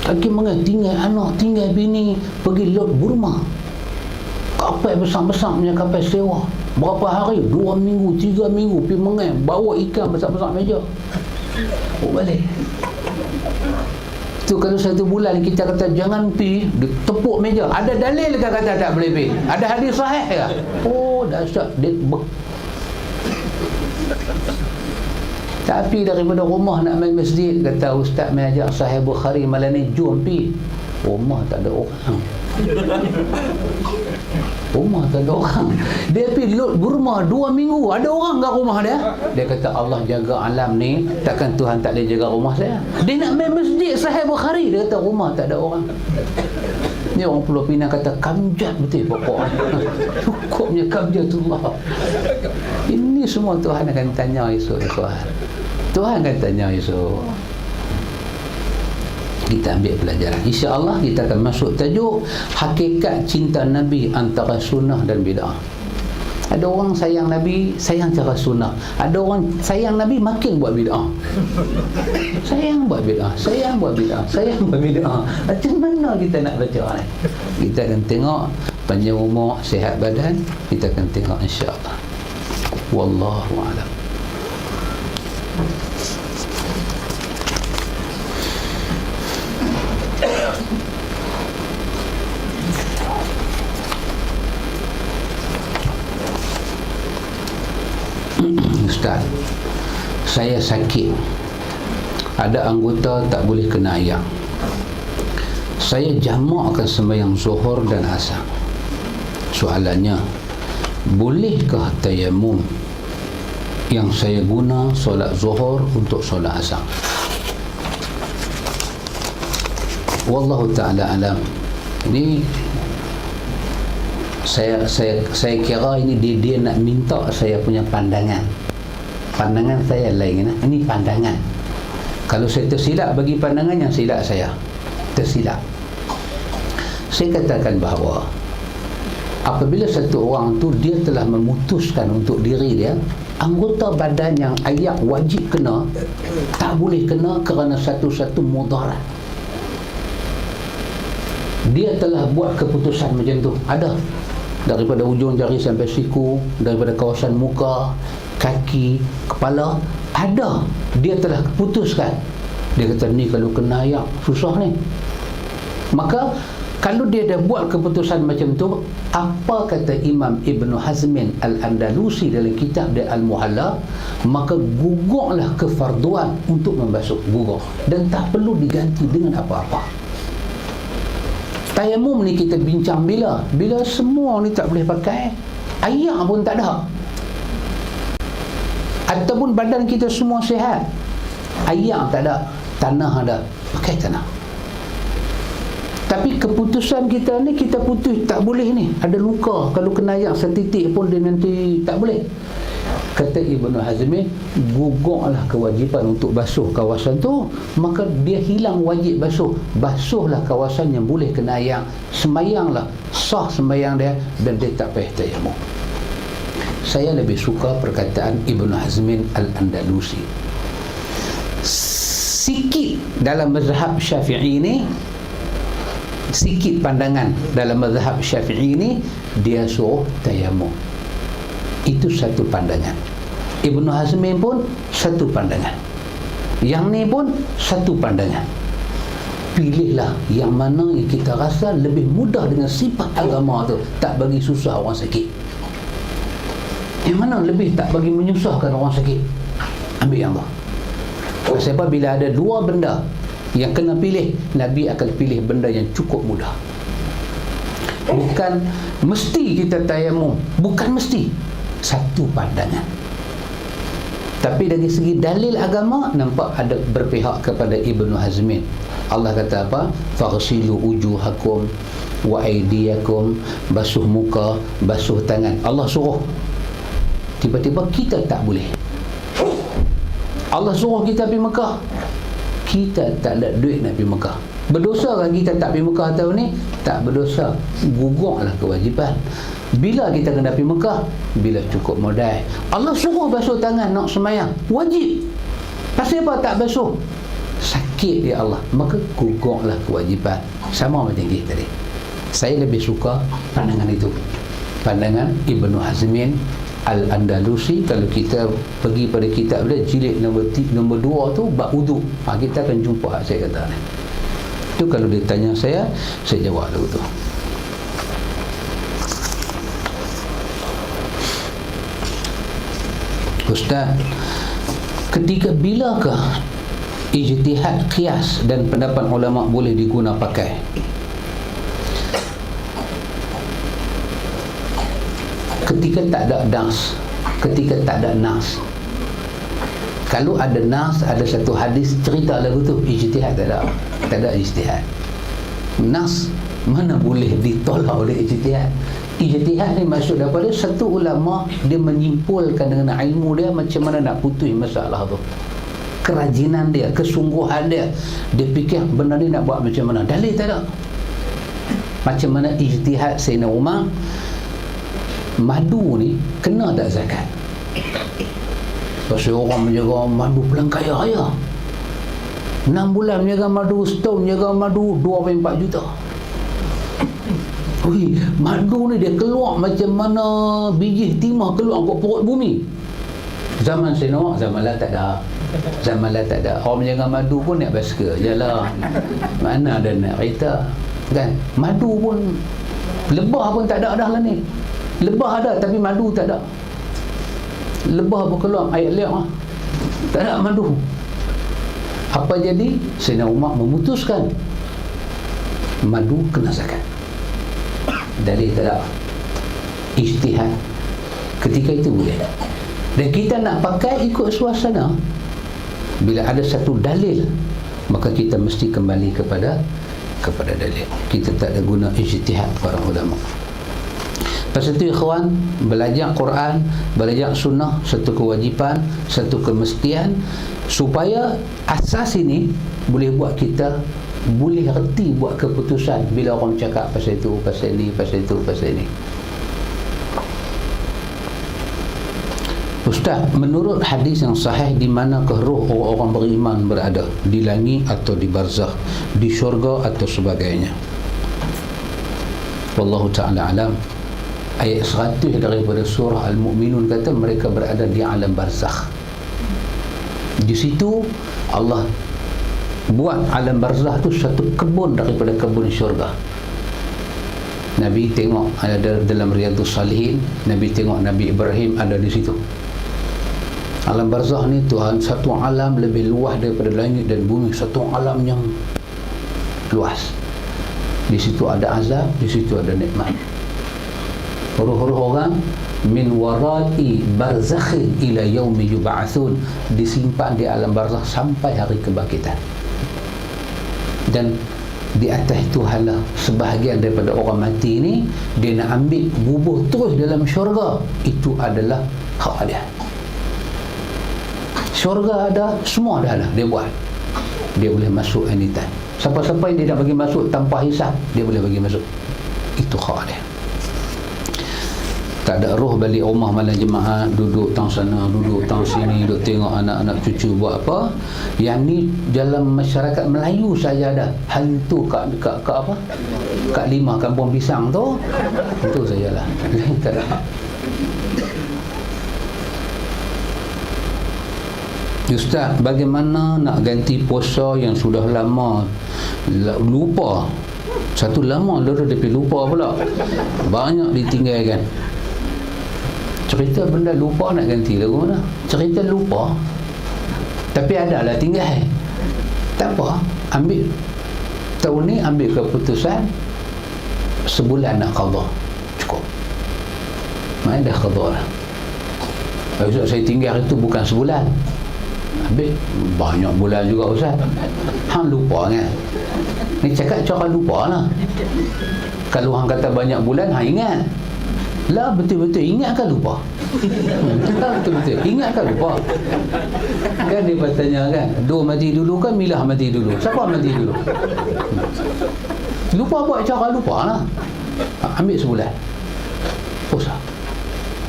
kaki mengai, tinggal anak, tinggal bini, pergi Laut Burma, kapal besar-besar punya kapal sewa, berapa hari, 2 minggu 3 minggu pergi mengai, bawa ikan besar-besar meja, balik. Tu kalau 1 bulan kita kata jangan pi, dia tepuk meja. Ada dalil ke kata tak boleh pi? Ada hadis sahih ke? Dahsyat. Dia tapi daripada rumah nak main masjid, kata ustaz mai ajak Sahih Bukhari malam ni, jom pi. Rumah tak ada orang. Rumah tak ada orang. Dia pergi Laut Burma 2 minggu, ada orang kat rumah dia. Dia kata Allah jaga alam ni, takkan Tuhan tak boleh jaga rumah saya. Dia nak main masjid Sahih Bukhari, dia kata rumah tak ada orang. Ni orang Pulau Pinang kata kamjat betul pokok. Cukupnya kamjatullah. Ini semua Tuhan akan tanya esok, Tuhan akan tanya esok. Kita ambil pelajaran. InsyaAllah kita akan masuk tajuk hakikat cinta Nabi antara sunnah dan bid'ah. Ada orang sayang Nabi, sayang cara sunnah. Ada orang sayang Nabi, makin buat bid'ah. Sayang buat bid'ah. Macam mana kita nak baca ni? Kita akan tengok panjang umur, sihat badan, kita akan tengok insya-Allah. Wallahu a'lam. Ustaz, saya sakit, ada anggota tak boleh kena ayak. Saya jamakkan sembahyang zuhur dan asar. Soalannya, bolehkah tayamum yang saya guna solat zuhur untuk solat asar? Wallahu ta'ala alam. Ini saya kira ini dia nak minta saya punya pandangan. Pandangan saya lain. Ini pandangan. Kalau saya tersilap bagi pandangan, yang silap saya. Tersilap. Saya katakan bahawa apabila satu orang tu dia telah memutuskan untuk diri dia, anggota badan yang ayak wajib kena, tak boleh kena kerana satu-satu mudarat. Dia telah buat keputusan macam tu. Ada daripada ujung jari sampai siku, daripada kawasan muka, kaki, kepala, ada. Dia telah putuskan. Dia kata ni kalau kena ayak susah ni. Maka kalau dia dah buat keputusan macam tu, apa kata Imam Ibn Hazmin Al-Andalusi dalam kitab dia Al-Muhalla, maka gugurlah kefarduan untuk membasuh, gugur, dan tak perlu diganti dengan apa-apa. Tayamum ni kita bincang bila semua ni tak boleh pakai, ayak pun tak ada, ataupun badan kita semua sihat, ayak tak ada, tanah ada, pakai tanah. Tapi keputusan kita ni, kita putus tak boleh ni, ada luka, kalau kena ayak setitik pun dia nanti tak boleh. Kata Ibn Hazmi, gugurlah kewajipan untuk basuh kawasan tu, maka dia hilang wajib basuh. Basuhlah kawasan yang boleh kena ayak, sembayanglah, sah sembayang dia, dan dia tak payah tayamum. Saya lebih suka perkataan Ibn Hazmin Al-Andalusi. Sikit dalam mazhab Syafi'i ni, sikit pandangan dalam mazhab Syafi'i ni, dia suruh tayamum. Itu satu pandangan. Ibn Hazmin pun satu pandangan. Yang ni pun satu pandangan. Pilihlah yang mana yang kita rasa lebih mudah dengan sifat agama tu, tak bagi susah orang sakit. Yang mana lebih tak bagi menyusahkan orang sakit, ambil yang Allah. Sebab bila ada dua benda yang kena pilih, Nabi akan pilih benda yang cukup mudah. Bukan mesti kita tayamum, bukan mesti. Satu pandangan. Tapi dari segi dalil agama, nampak ada berpihak kepada Ibn Hazmin. Allah kata apa? Faghsilu wujuhakum wa aydiyakum, basuh muka, basuh tangan. Allah suruh. Tiba-tiba kita tak boleh. Allah suruh kita pergi Mekah, kita tak ada duit nak pergi Mekah. Berdosa kan kita tak pergi Mekah tahun ni? Tak berdosa. Gugurlah kewajipan. Bila kita kena pergi Mekah? Bila cukup modal. Allah suruh basuh tangan nak sembahyang, wajib. Pasal apa tak basuh? Sakit ya Allah. Maka gugurlah kewajipan. Sama macam kita tadi. Saya lebih suka pandangan itu, pandangan Ibn Hazmin Al-Andalusi. Kalau kita pergi pada kitab dia, jilid nombor 2 tu, bab wudu, kita akan jumpa saya kata ni. Itu kalau dia tanya saya jawab lagu tu. Ustaz, ketika bilakah ijtihad qiyas dan pendapat ulama boleh diguna pakai? Ketika tak ada nas, ketika tak ada nas. Kalau ada nas, ada satu hadis cerita lagu tu, ijtihad tak ada ijtihad. Nas mana boleh ditolak oleh ijtihad? Ijtihad ni maksud daripada satu ulama, dia menyimpulkan dengan ilmu dia macam mana nak putus masalah tu. Kerajinan dia, kesungguhan dia, dia fikir benda ni nak buat macam mana. Dalil tak ada. Macam mana ijtihad Sayyidina Umar, madu ni kena tak zakat? Pasal orang menjaga madu pelang kaya raya, 6 bulan menjaga madu, setahun menjaga madu, 2,4 juta. Ui, madu ni dia keluar macam mana biji timah keluar kat perut bumi. Zaman Senok, zaman lah tak ada. Zaman lah tak ada. Orang menjaga madu pun nak basikal je lah. Mana ada nak kereta. Kan? Madu pun, lebah pun tak ada dah lah ni. Lebah ada tapi madu tak ada. Lebah pun keluar air liak lah. Tak ada madu. Apa jadi? Sayyidina Umar memutuskan madu kena zakat. Dalil tak ada. Ijtihad. Ketika itu boleh. Dan kita nak pakai ikut suasana. Bila ada satu dalil, maka kita mesti kembali kepada dalil. Kita tak ada guna ijtihad para ulama. Pasal itu ikhwan, belajar Quran, belajar sunnah, satu kewajipan, satu kemestian, supaya asas ini boleh buat kita boleh reti buat keputusan bila orang cakap pasal itu, pasal ini, pasal itu, pasal ini. Ustaz, menurut hadis yang sahih, di manakah roh orang-orang beriman berada? Di langit atau di barzakh? Di syurga atau sebagainya? Wallahu ta'ala alam. Ayat 100 daripada surah Al-Mu'minun kata mereka berada di alam barzakh. Di situ Allah buat alam barzakh tu satu kebun daripada kebun syurga. Nabi tengok ada dalam Riyadhus Salihin, Nabi tengok Nabi Ibrahim ada di situ. Alam barzakh ni Tuhan, satu alam lebih luas daripada langit dan bumi, satu alam yang luas. Di situ ada azab, di situ ada nikmat. Roh-roh orang min warati barzakhin ila yaumi yub'atsun, disimpan di alam barzakh sampai hari kebangkitan. Dan di atas itu hala sebahagian daripada orang mati ni dia nak ambil bubuh terus dalam syurga, itu adalah hak dia. Syurga ada, semua dah ada, dia buat. Dia boleh masuk anytime. Siapa-siapa yang dia nak bagi masuk tanpa hisab, dia boleh bagi masuk. Itu hak dia. Tak ada roh balik rumah malam jemaah, duduk tang sana, duduk tang sini, duduk tengok anak-anak cucu buat apa. Yang ni dalam masyarakat Melayu saja ada. Hantu kat apa? Kat 5 kampung pisang tu. Itu sajalah. Tak ada. Ustaz, bagaimana nak ganti puasa yang sudah lama lupa? Satu lama lalu dia lupa pula. Banyak ditinggalkan. Cerita benda lupa nak ganti lagu mana? Cerita lupa tapi ada lah tinggal. Tak apa, ambil tahun ni ambil keputusan sebulan nak qada, cukup. Main dah qada lah. Maksud saya tinggal itu bukan sebulan, ambil banyak bulan juga Ustaz. Hang lupa kan? Ni cakap cara lupa lah. Kalau hang kata banyak bulan, hang ingat lah, betul-betul ingat kan lupa? Betul-betul ingat kan lupa? Kan dia bertanya kan, dua mati dulu kan Milah mati dulu? Siapa mati dulu? Lupa, buat cara lupa lah. Ambil sebulan puasa.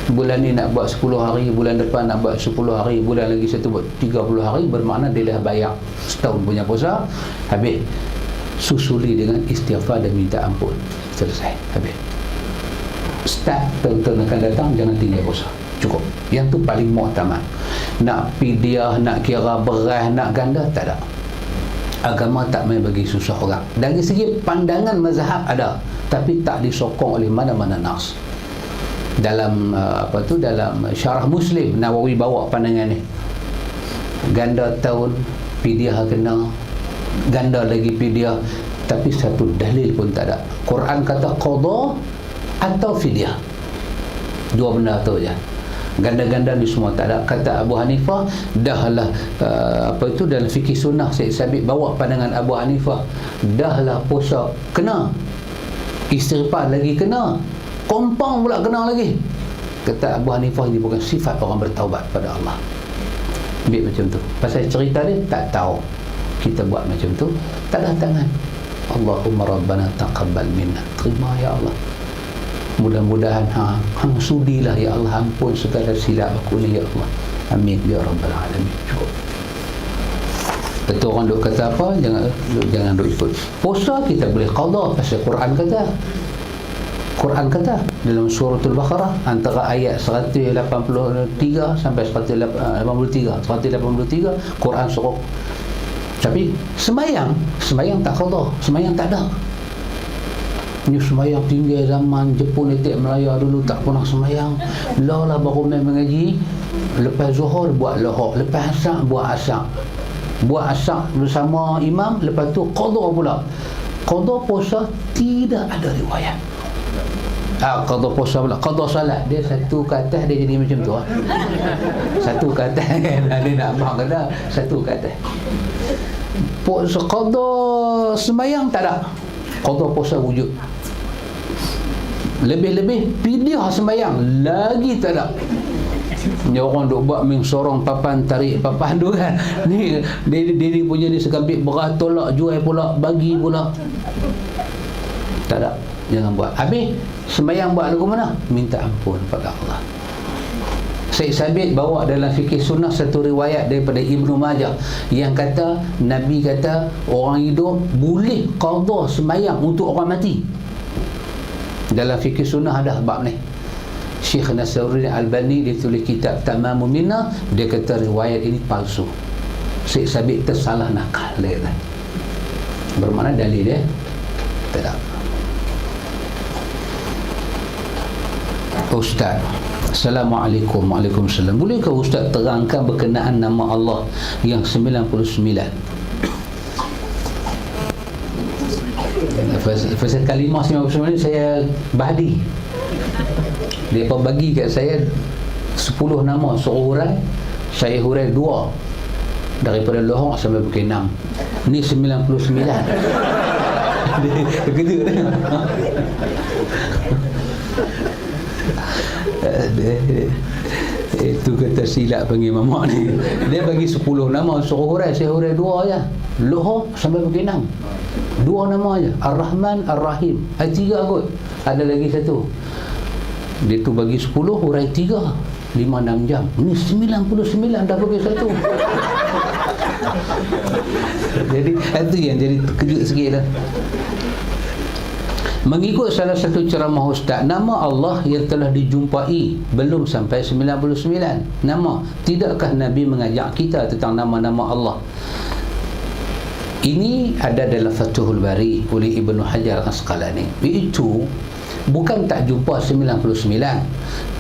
Bulan ni nak buat 10 hari, bulan depan nak buat 10 hari, bulan lagi satu buat 30 hari, bermakna dia dah bayar setahun punya puasa. Habis susuli dengan istighfar dan minta ampun. Selesai, habis. Start tahun-tahun akan datang, jangan tinggal puasa, cukup. Yang tu paling muhtamal. Nak pidiah, nak kira beras, nak ganda, tak ada. Agama tak main bagi susah orang. Dari segi pandangan mazhab ada, tapi tak disokong oleh mana-mana nas. Dalam dalam syarah Muslim, Nawawi bawa pandangan ni. Ganda tahun pidiah kena, ganda lagi pidiah, tapi satu dalil pun tak ada. Quran kata qada atau fidyah, dua benda tu je. Ganda-ganda ni semua tak ada. Kata Abu Hanifah, dahlah dalam fikih sunnah, Syed Sabit bawa pandangan Abu Hanifah, dahlah puasa kena, istighfar lagi kena, kompang pula kena lagi. Kata Abu Hanifah, ini bukan sifat orang bertaubat pada Allah. Ambil macam tu. Pasal cerita dia tak tahu, kita buat macam tu, tak ada tangan. Allahumma rabbana taqabbal minna, terima ya Allah. Mudah-mudahan hang sudilah ya Allah, ampun segala silap aku ni ya Allah. Amin ya rabbal alamin. Cukup. Betul orang duk kata apa, jangan duk ikut. Puasa kita boleh qada pasal Quran kata. Quran kata dalam suratul Baqarah antara ayat 183 sampai 183 Quran suruh. Tapi semayang tak qada, semayang tak ada. Ni semayang tinggal zaman Jepun etik Melaya dulu tak pernah semayang. Lah baru main mengaji, lepas zuhur buat lohok, lepas asar buat asar. Buat asar bersama imam, lepas tu qada pula. Qada puasa tidak ada riwayat. Qada puasa pula, qada salat dia satu ke atas dia jadi macam tu. Satu ke atas kan, dia nak faham kata satu ke atas. Puasa qada semayang tak ada. Qada puasa wujud. Lebih-lebih pidiah sembahyang lagi tak ada. Ni orang duk buat ming sorong papan tarik papan tu kan. Ni dia punya ni sekambit beras tolak jual pula bagi pula. Tak ada. Jangan buat. Habis sembahyang buat lagu mana? Minta ampun pada Allah. Syekh Sabit bawa dalam fikih sunnah satu riwayat daripada Ibnu Majah yang kata Nabi kata orang hidup boleh qada sembahyang untuk orang mati. Dalam fikih sunnah ada bab ni. Syekh Nasruddin Albani dia tulis kitab Tamamul Minna, dia kata riwayat ini palsu. Syekh Sabit tersalah nakal dia kata. Bermakna dalil dia tak ada. Ustaz, Assalamualaikum. Waalaikumsalam. Bolehkah Ustaz terangkan berkenaan nama Allah yang 99? Fasal kalimah 99 ni saya bahdi. Dia bagi kat saya 10 nama suruh hurai, saya hurai 2 daripada lohong sampai pukul 6. Ni 99. Dia kejut itu kata silap panggil mamak ni. Dia bagi 10 nama suruh hurai, saya hurai 2 je. Lohong sampai pukul 6. 2 nama aja, Ar-Rahman, Ar-Rahim. 3 kot. Ada lagi satu. Dia tu bagi 10, hurai 3, 5-6 jam. Ni 99 dah bagi satu. Jadi itu yang jadi kejut sikit lah. Mengikut salah satu ceramah Ustaz, nama Allah yang telah dijumpai belum sampai 99 nama. Tidakkah Nabi mengajak kita tentang nama-nama Allah? Ini ada dalam Fathul Bari oleh Ibnu Hajar Asqalani. Itu bukan tak jumpa 99.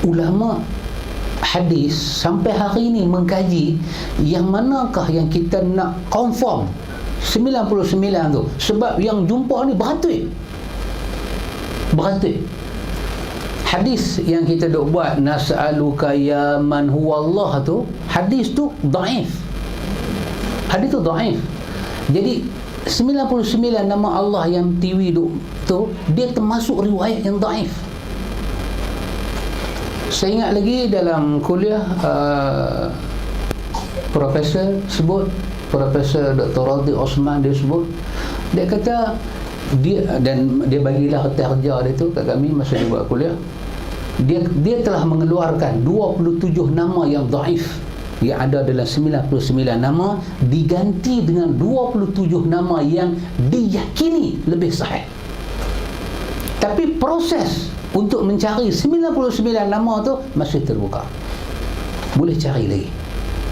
Ulama hadis sampai hari ini mengkaji yang manakah yang kita nak confirm 99 tu. Sebab yang jumpa ni beratus. Hadis yang kita duk buat nas'aluka ya man huwa Allah tu, hadis tu dhaif. Hadis tu dhaif. Jadi 99 nama Allah yang TV tu dia termasuk riwayat yang dhaif. Saya ingat lagi dalam kuliah Profesor Dr. Radhi Osman dia sebut, dia kata dia bagilah kerja dia tu kat kami masa dia buat kuliah. Dia telah mengeluarkan 27 nama yang dhaif yang ada dalam 99 nama diganti dengan 27 nama yang diyakini lebih sahih. Tapi proses untuk mencari 99 nama tu masih terbuka. Boleh cari lagi.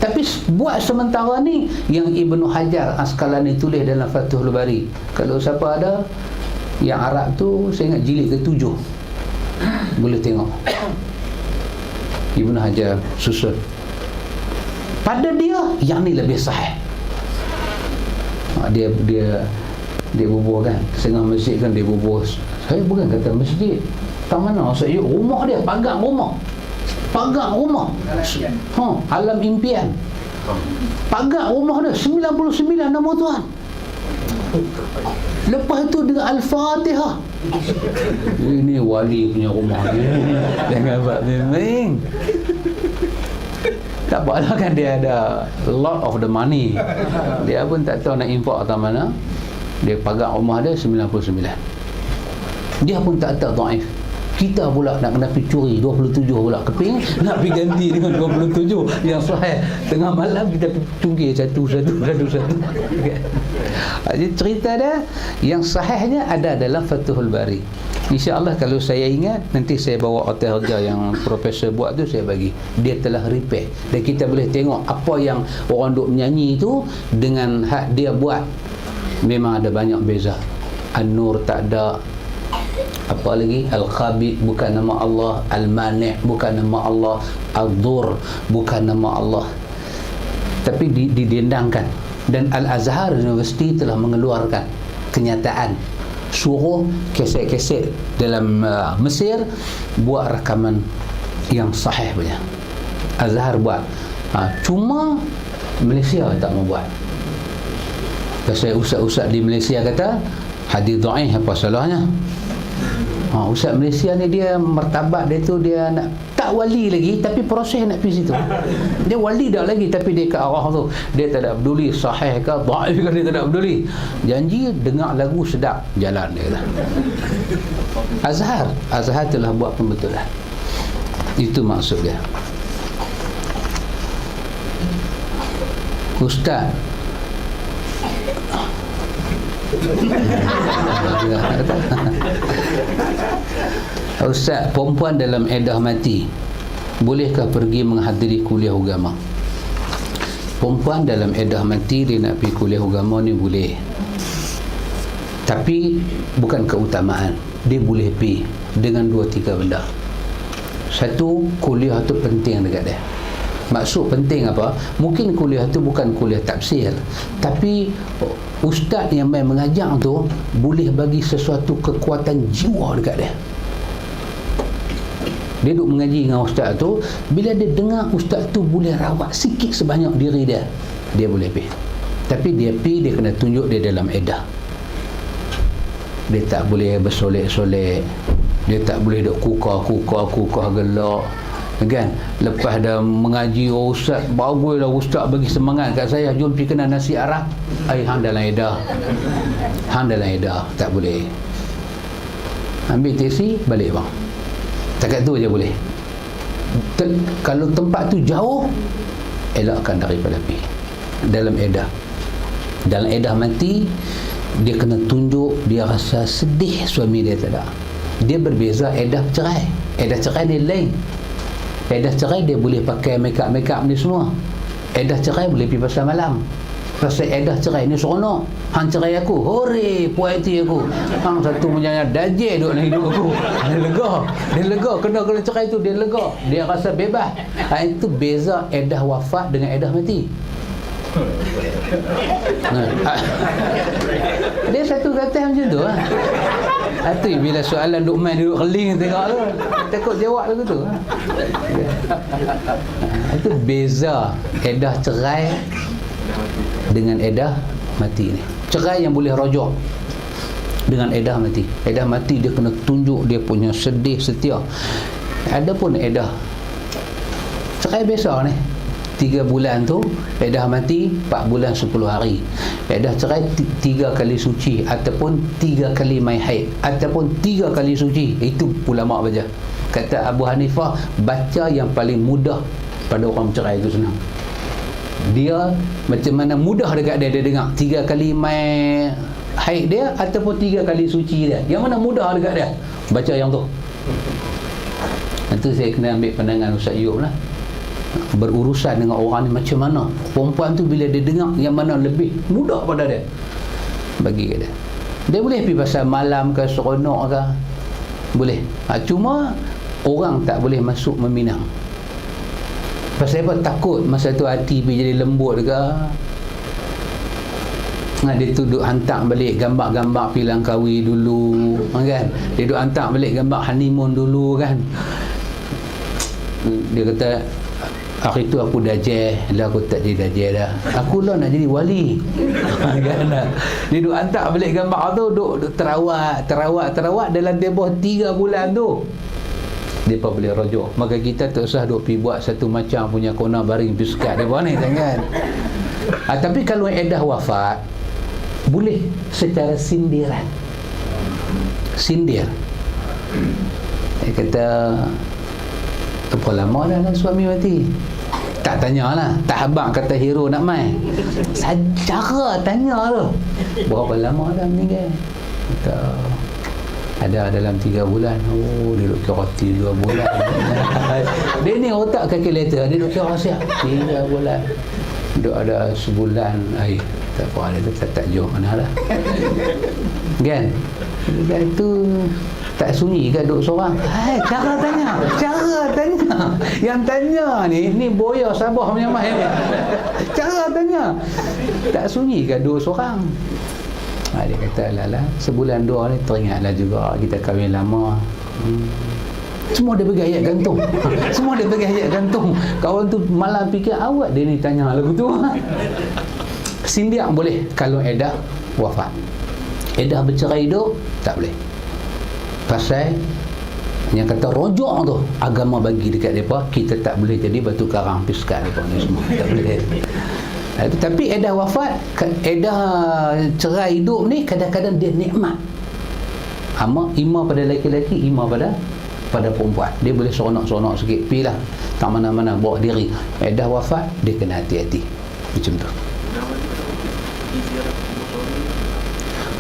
Tapi buat sementara ni yang Ibnu Hajar Asqalani tulis dalam Fathul Bari. Kalau siapa ada yang Arab tu, saya ingat jilid ke-7. Boleh tengok. Ibnu Hajar susun. Pada dia yang ni lebih sahih. Dia bubuh kan, setengah masjid kan dia bubuh. Saya bukan kata masjid. Tak mana saya rumah dia, pagar rumah. Alam impian. Pagar rumah dia 99 nama Tuhan. Lepas tu dengan Al-Fatihah. Ini wali punya rumah dia. Jangan buat main. Tak apalah kan dia ada lot of the money. Dia pun tak tahu nak import atau mana. Dia pagar rumah dia 99. Dia pun tak dhaif. Kita pula nak kena pergi curi 27 pula keping, nak pergi ganti dengan 27 yang sahih. Tengah malam kita cungkir satu. Jadi cerita dia yang sahihnya ada dalam Fathul Bari. InsyaAllah kalau saya ingat, nanti saya bawa hotel harga yang profesor buat tu, saya bagi. Dia telah repair. Dan kita boleh tengok apa yang orang duk menyanyi tu dengan hak dia buat. Memang ada banyak beza. An-Nur tak ada. Apa lagi? Al-Khabid bukan nama Allah. Al-Mani' bukan nama Allah. Al-Dur bukan nama Allah. Tapi didendangkan. Dan Al-Azhar University telah mengeluarkan kenyataan, suruh keset-keset dalam Mesir buat rakaman yang sahih punya. Azhar buat. Cuma Malaysia tak mau buat. Pasal ustaz-ustaz di Malaysia kata hadis dhaif, apa salahnya? Ustaz Malaysia ni dia martabat dia tu, dia nak tak wali lagi tapi proses nak pergi situ. Dia wali dah lagi tapi dia ke arah tu. Dia tak ada peduli sahih ke dhaif ke, dia tak ada peduli. Janji dengar lagu sedap, jalan dia kata. Azhar telah buat pembetulan. Itu maksud dia. Ustaz Ustaz, perempuan dalam edah mati bolehkah pergi menghadiri kuliah agama? Perempuan dalam edah mati dia nak pergi kuliah agama ni boleh, tapi bukan keutamaan. Dia boleh pergi dengan 2-3 benda. Satu, kuliah tu penting dekat dia. Maksud penting apa? Mungkin kuliah tu bukan kuliah tafsir, tapi ustaz yang main mengajar tu boleh bagi sesuatu kekuatan jiwa dekat dia. Dia duduk mengaji dengan ustaz tu, bila dia dengar ustaz tu boleh rawat sikit sebanyak diri dia, dia boleh pergi. Tapi dia pergi, dia kena tunjuk dia dalam edah. Dia tak boleh bersolek-solek, dia tak boleh duk kukar gelak, kan? Lepas dah mengaji, ustaz baguslah, ustaz bagi semangat kat saya, jom pergi kena nasi Arab. Hang dalam edah tak boleh. Ambil teksi balik bang, takat tu je boleh. Kalau tempat tu jauh, elakkan daripada pergi. Dalam edah mati, dia kena tunjuk dia rasa sedih suami dia tak ada. Dia berbeza edah cerai. Edah cerai dia lain. Edah cerai dia boleh pakai make-up ni semua. Edah cerai boleh pergi pasal malam. Pasal edah cerai ni seronok. Hang cerai aku, hore, puas hati aku. Hang satu punya dajal duk dalam hidup aku. Dia lega. Kena cerai tu dia lega. Dia rasa bebas. Itu beza edah wafat dengan edah mati. Dia satu kata macam tu lah. Itu bila soalan duk main duduk keling tengok tu, takut jawab lagu tu. Itu beza edah cerai dengan edah mati ni. Cerai yang boleh rojok dengan edah mati. Edah mati dia kena tunjuk dia punya sedih setia. Ada pun edah cerai biasa ni, 3 bulan tu edah mati, 4 bulan 10 hari. Edah cerai 3 kali suci, ataupun 3 kali mai haid, ataupun 3 kali suci. Itu ulama baca. Kata Abu Hanifah, baca yang paling mudah pada orang cerai itu senang. Dia macam mana mudah dekat dia dengar 3 kali mai haid dia ataupun 3 kali suci dia. Yang mana mudah dekat dia? Baca yang tu. Itu saya kena ambil pandangan Ustaz Yub lah. Berurusan dengan orang ni macam mana, perempuan tu bila dia dengar yang mana lebih mudah pada dia, bagi ke dia. Dia boleh pergi pasal malam ke, seronok ke, boleh. Cuma orang tak boleh masuk meminang. Pasal apa? Takut masa tu hati pergi jadi lembut ke. Dia tu duk hantar balik gambar-gambar pergi Langkawi dulu, kan? Dia duk hantar balik gambar honeymoon dulu, kan? Dia kata, hari tu aku dajal lah, aku tak jadi dajal dah, aku lah nak jadi wali. Kan? Dia duk hantar balik gambar tu, duk terawat dalam tempoh 3 bulan tu, dia pun boleh rojok. Maka kita tak usah duk pergi buat satu macam punya kona baring biskat dia pun ni, kan? Tapi kalau edah wafat, boleh secara sindir. Dia kata, berapa lama dah suami mati? Tak tanyalah, tak habang kata hero nak mai. Cara tanya tu. Berapa lama dah meninggal? Kata, ada dalam 3 bulan. Oh, dia duk kira 3 bulan. Dia ni otak kalkulator, dia duk kira siap 3 bulan. Duk ada sebulan. Tak apa, dia tu tak jauh mana lah. Kan? Dan tu tak sunyi ke duduk seorang? Cara tanya. Yang tanya ni boya Sabah punya mai ni. Cara tanya. Tak sunyi ke duduk seorang? Dia kata, lala, sebulan 2 ni teringatlah juga kita kahwin lama. Semua dia bagi ayat gantung. Semua dia bagi ayat gantung. Kawan tu malam fikir, awak dia ni tanya lagu tu. Sindiak boleh kalau edah wafat. Edah bercerai hidup tak boleh. Pasal yang kata rojok tu agama bagi dekat mereka, kita tak boleh jadi batu karang piskat mereka ni semua. Tak boleh. Tapi edah wafat, edah cerai hidup ni kadang-kadang dia nikmat. Ima pada lelaki-lelaki, ima pada perempuan. Dia boleh seronok-seronok sikit, pilah tak mana-mana bawa diri. Edah wafat, dia kena hati-hati. Macam tu.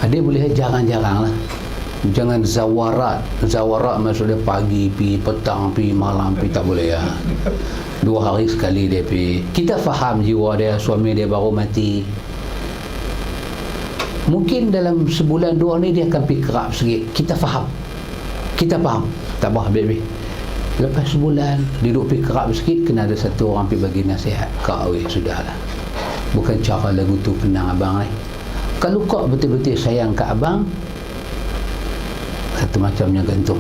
Dia boleh jarang-jarang lah. Jangan zawarat. Zawarat maksudnya pagi pi, petang pi, malam pi, tak boleh ya. 2 hari sekali dia pi. Kita faham jiwa dia, suami dia baru mati. Mungkin dalam sebulan 2 ni dia akan pi kerap sikit. Kita faham. Tak apa, baby. Lepas sebulan dia duduk pi kerap sikit, kena ada satu orang pi bagi nasihat. Kak awet, sudahlah. Bukan cara lagu tu kenang abang ni. Kalau kau betul-betul sayang kat abang, satu macamnya gantung.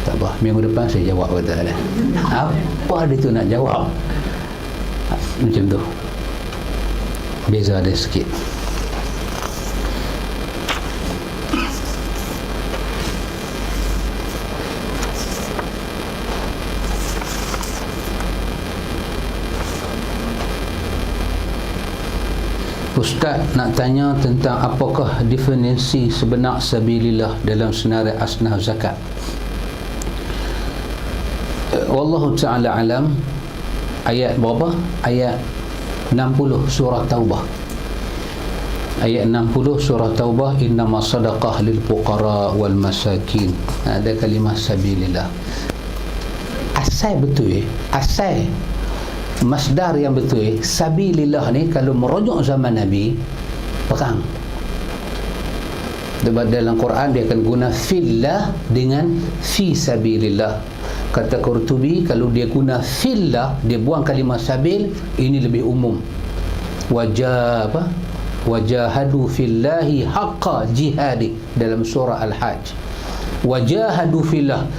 Tak apa, minggu depan saya jawab kata dia. Apa dia tu nak jawab? Macam tu. Beza dia sikit. Ustaz nak tanya tentang apakah definisi sebenar sabilillah dalam senarai asnaf zakat. Wallahu ta'ala alam. Ayat berapa? Ayat 60 surah Taubah. Ayat 60 surah Taubah, innama sadaqah lil fuqara wal masakin. Ada kalimah sabilillah. Asal betul asal masdar yang betul sabilillah ni kalau merujuk zaman Nabi, perang. Dalam Quran dia akan guna fillah dengan fi sabilillah. Kata Qurtubi, kalau dia guna fillah, dia buang kalimah sabil, ini lebih umum. Wajahadu fillahi haqqa jihadi dalam surah Al-Hajj. Wajahadu fillah,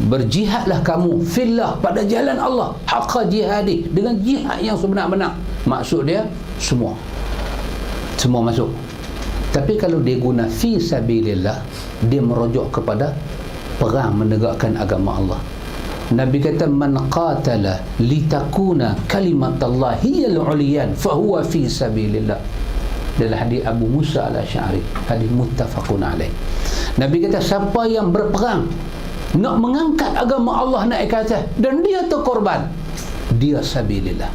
berjihadlah kamu fillah pada jalan Allah, haqqa jihadi, dengan jihad yang sebenar-benar. Maksud dia semua masuk. Tapi kalau dia guna fi sabilillah, dia merujuk kepada perang menegakkan agama Allah. Nabi kata, man qatala litakuna kalimatallahi al-uliyan fahuwa fi sabilillah. Dalam hadis Abu Musa al-Asy'ari, hadis muttafaqun alaih. Nabi kata, siapa yang berperang nak mengangkat agama Allah naik ke atas dan dia terkorban, dia sabilillah.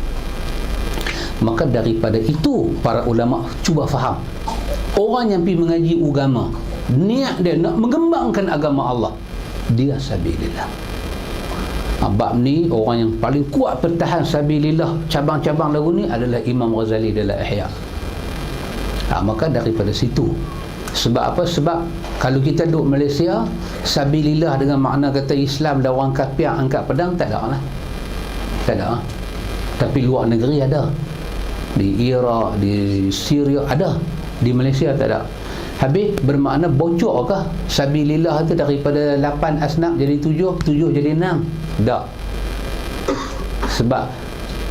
Maka daripada itu para ulama cuba faham, orang yang pergi mengaji agama, niat dia nak mengembangkan agama Allah, dia sabilillah. Bab ni orang yang paling kuat pertahan sabilillah cabang-cabang lagu ni adalah Imam Ghazali dalam Ihya. Maka daripada situ, sebab apa? Sebab kalau kita duduk Malaysia, sabilillah dengan makna kata Islam dan orang kafir angkat pedang, tak ada lah. Tak ada. Tapi luar negeri ada. Di Iraq, di Syria ada. Di Malaysia tak ada. Habis bermakna bocor kah sabilillah tu daripada 8 asnaf jadi 7 jadi 6? Tak. Sebab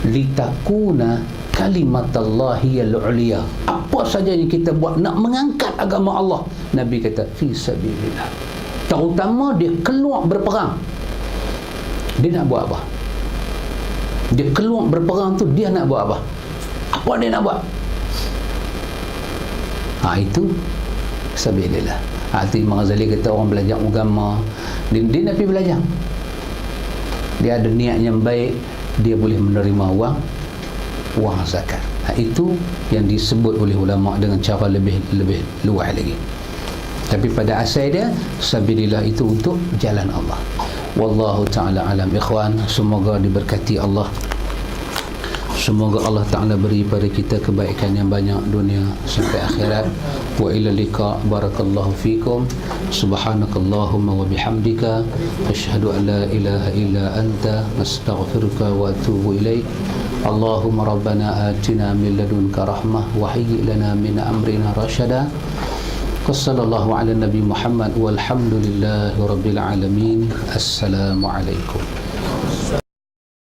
litakuna kalimatallahi al-uliya. Apa saja yang kita buat nak mengangkat agama Allah, Nabi kata fi sabilillah. Terutama dia keluar berperang. Dia nak buat apa? Dia keluar berperang tu, dia nak buat apa? Apa dia nak buat? Itu sabilillah. Hati Imam Ghazali kata orang belajar agama, dia nak pergi belajar, dia ada niat yang baik, dia boleh menerima wang zakat. Itu yang disebut oleh ulama dengan cara lebih luas lagi. Tapi pada asal dia, sabilillah itu untuk jalan Allah. Wallahu ta'ala alam. Ikhwan, semoga diberkati Allah. Semoga Allah Ta'ala beri pada kita kebaikan yang banyak dunia sampai akhirat. Wa ila liqa. Barakallahu fikum. Subhanakallahumma wa bihamdika asyhadu an la ilaha illa anta astaghfiruka wa atubu ilaik. Allahumma rabbana atina min ladunka rahmah wa hayyi lana min amrina rashada. Wassallallahu ala nabi Muhammad walhamdulillahi rabbil alamin. Assalamualaikum.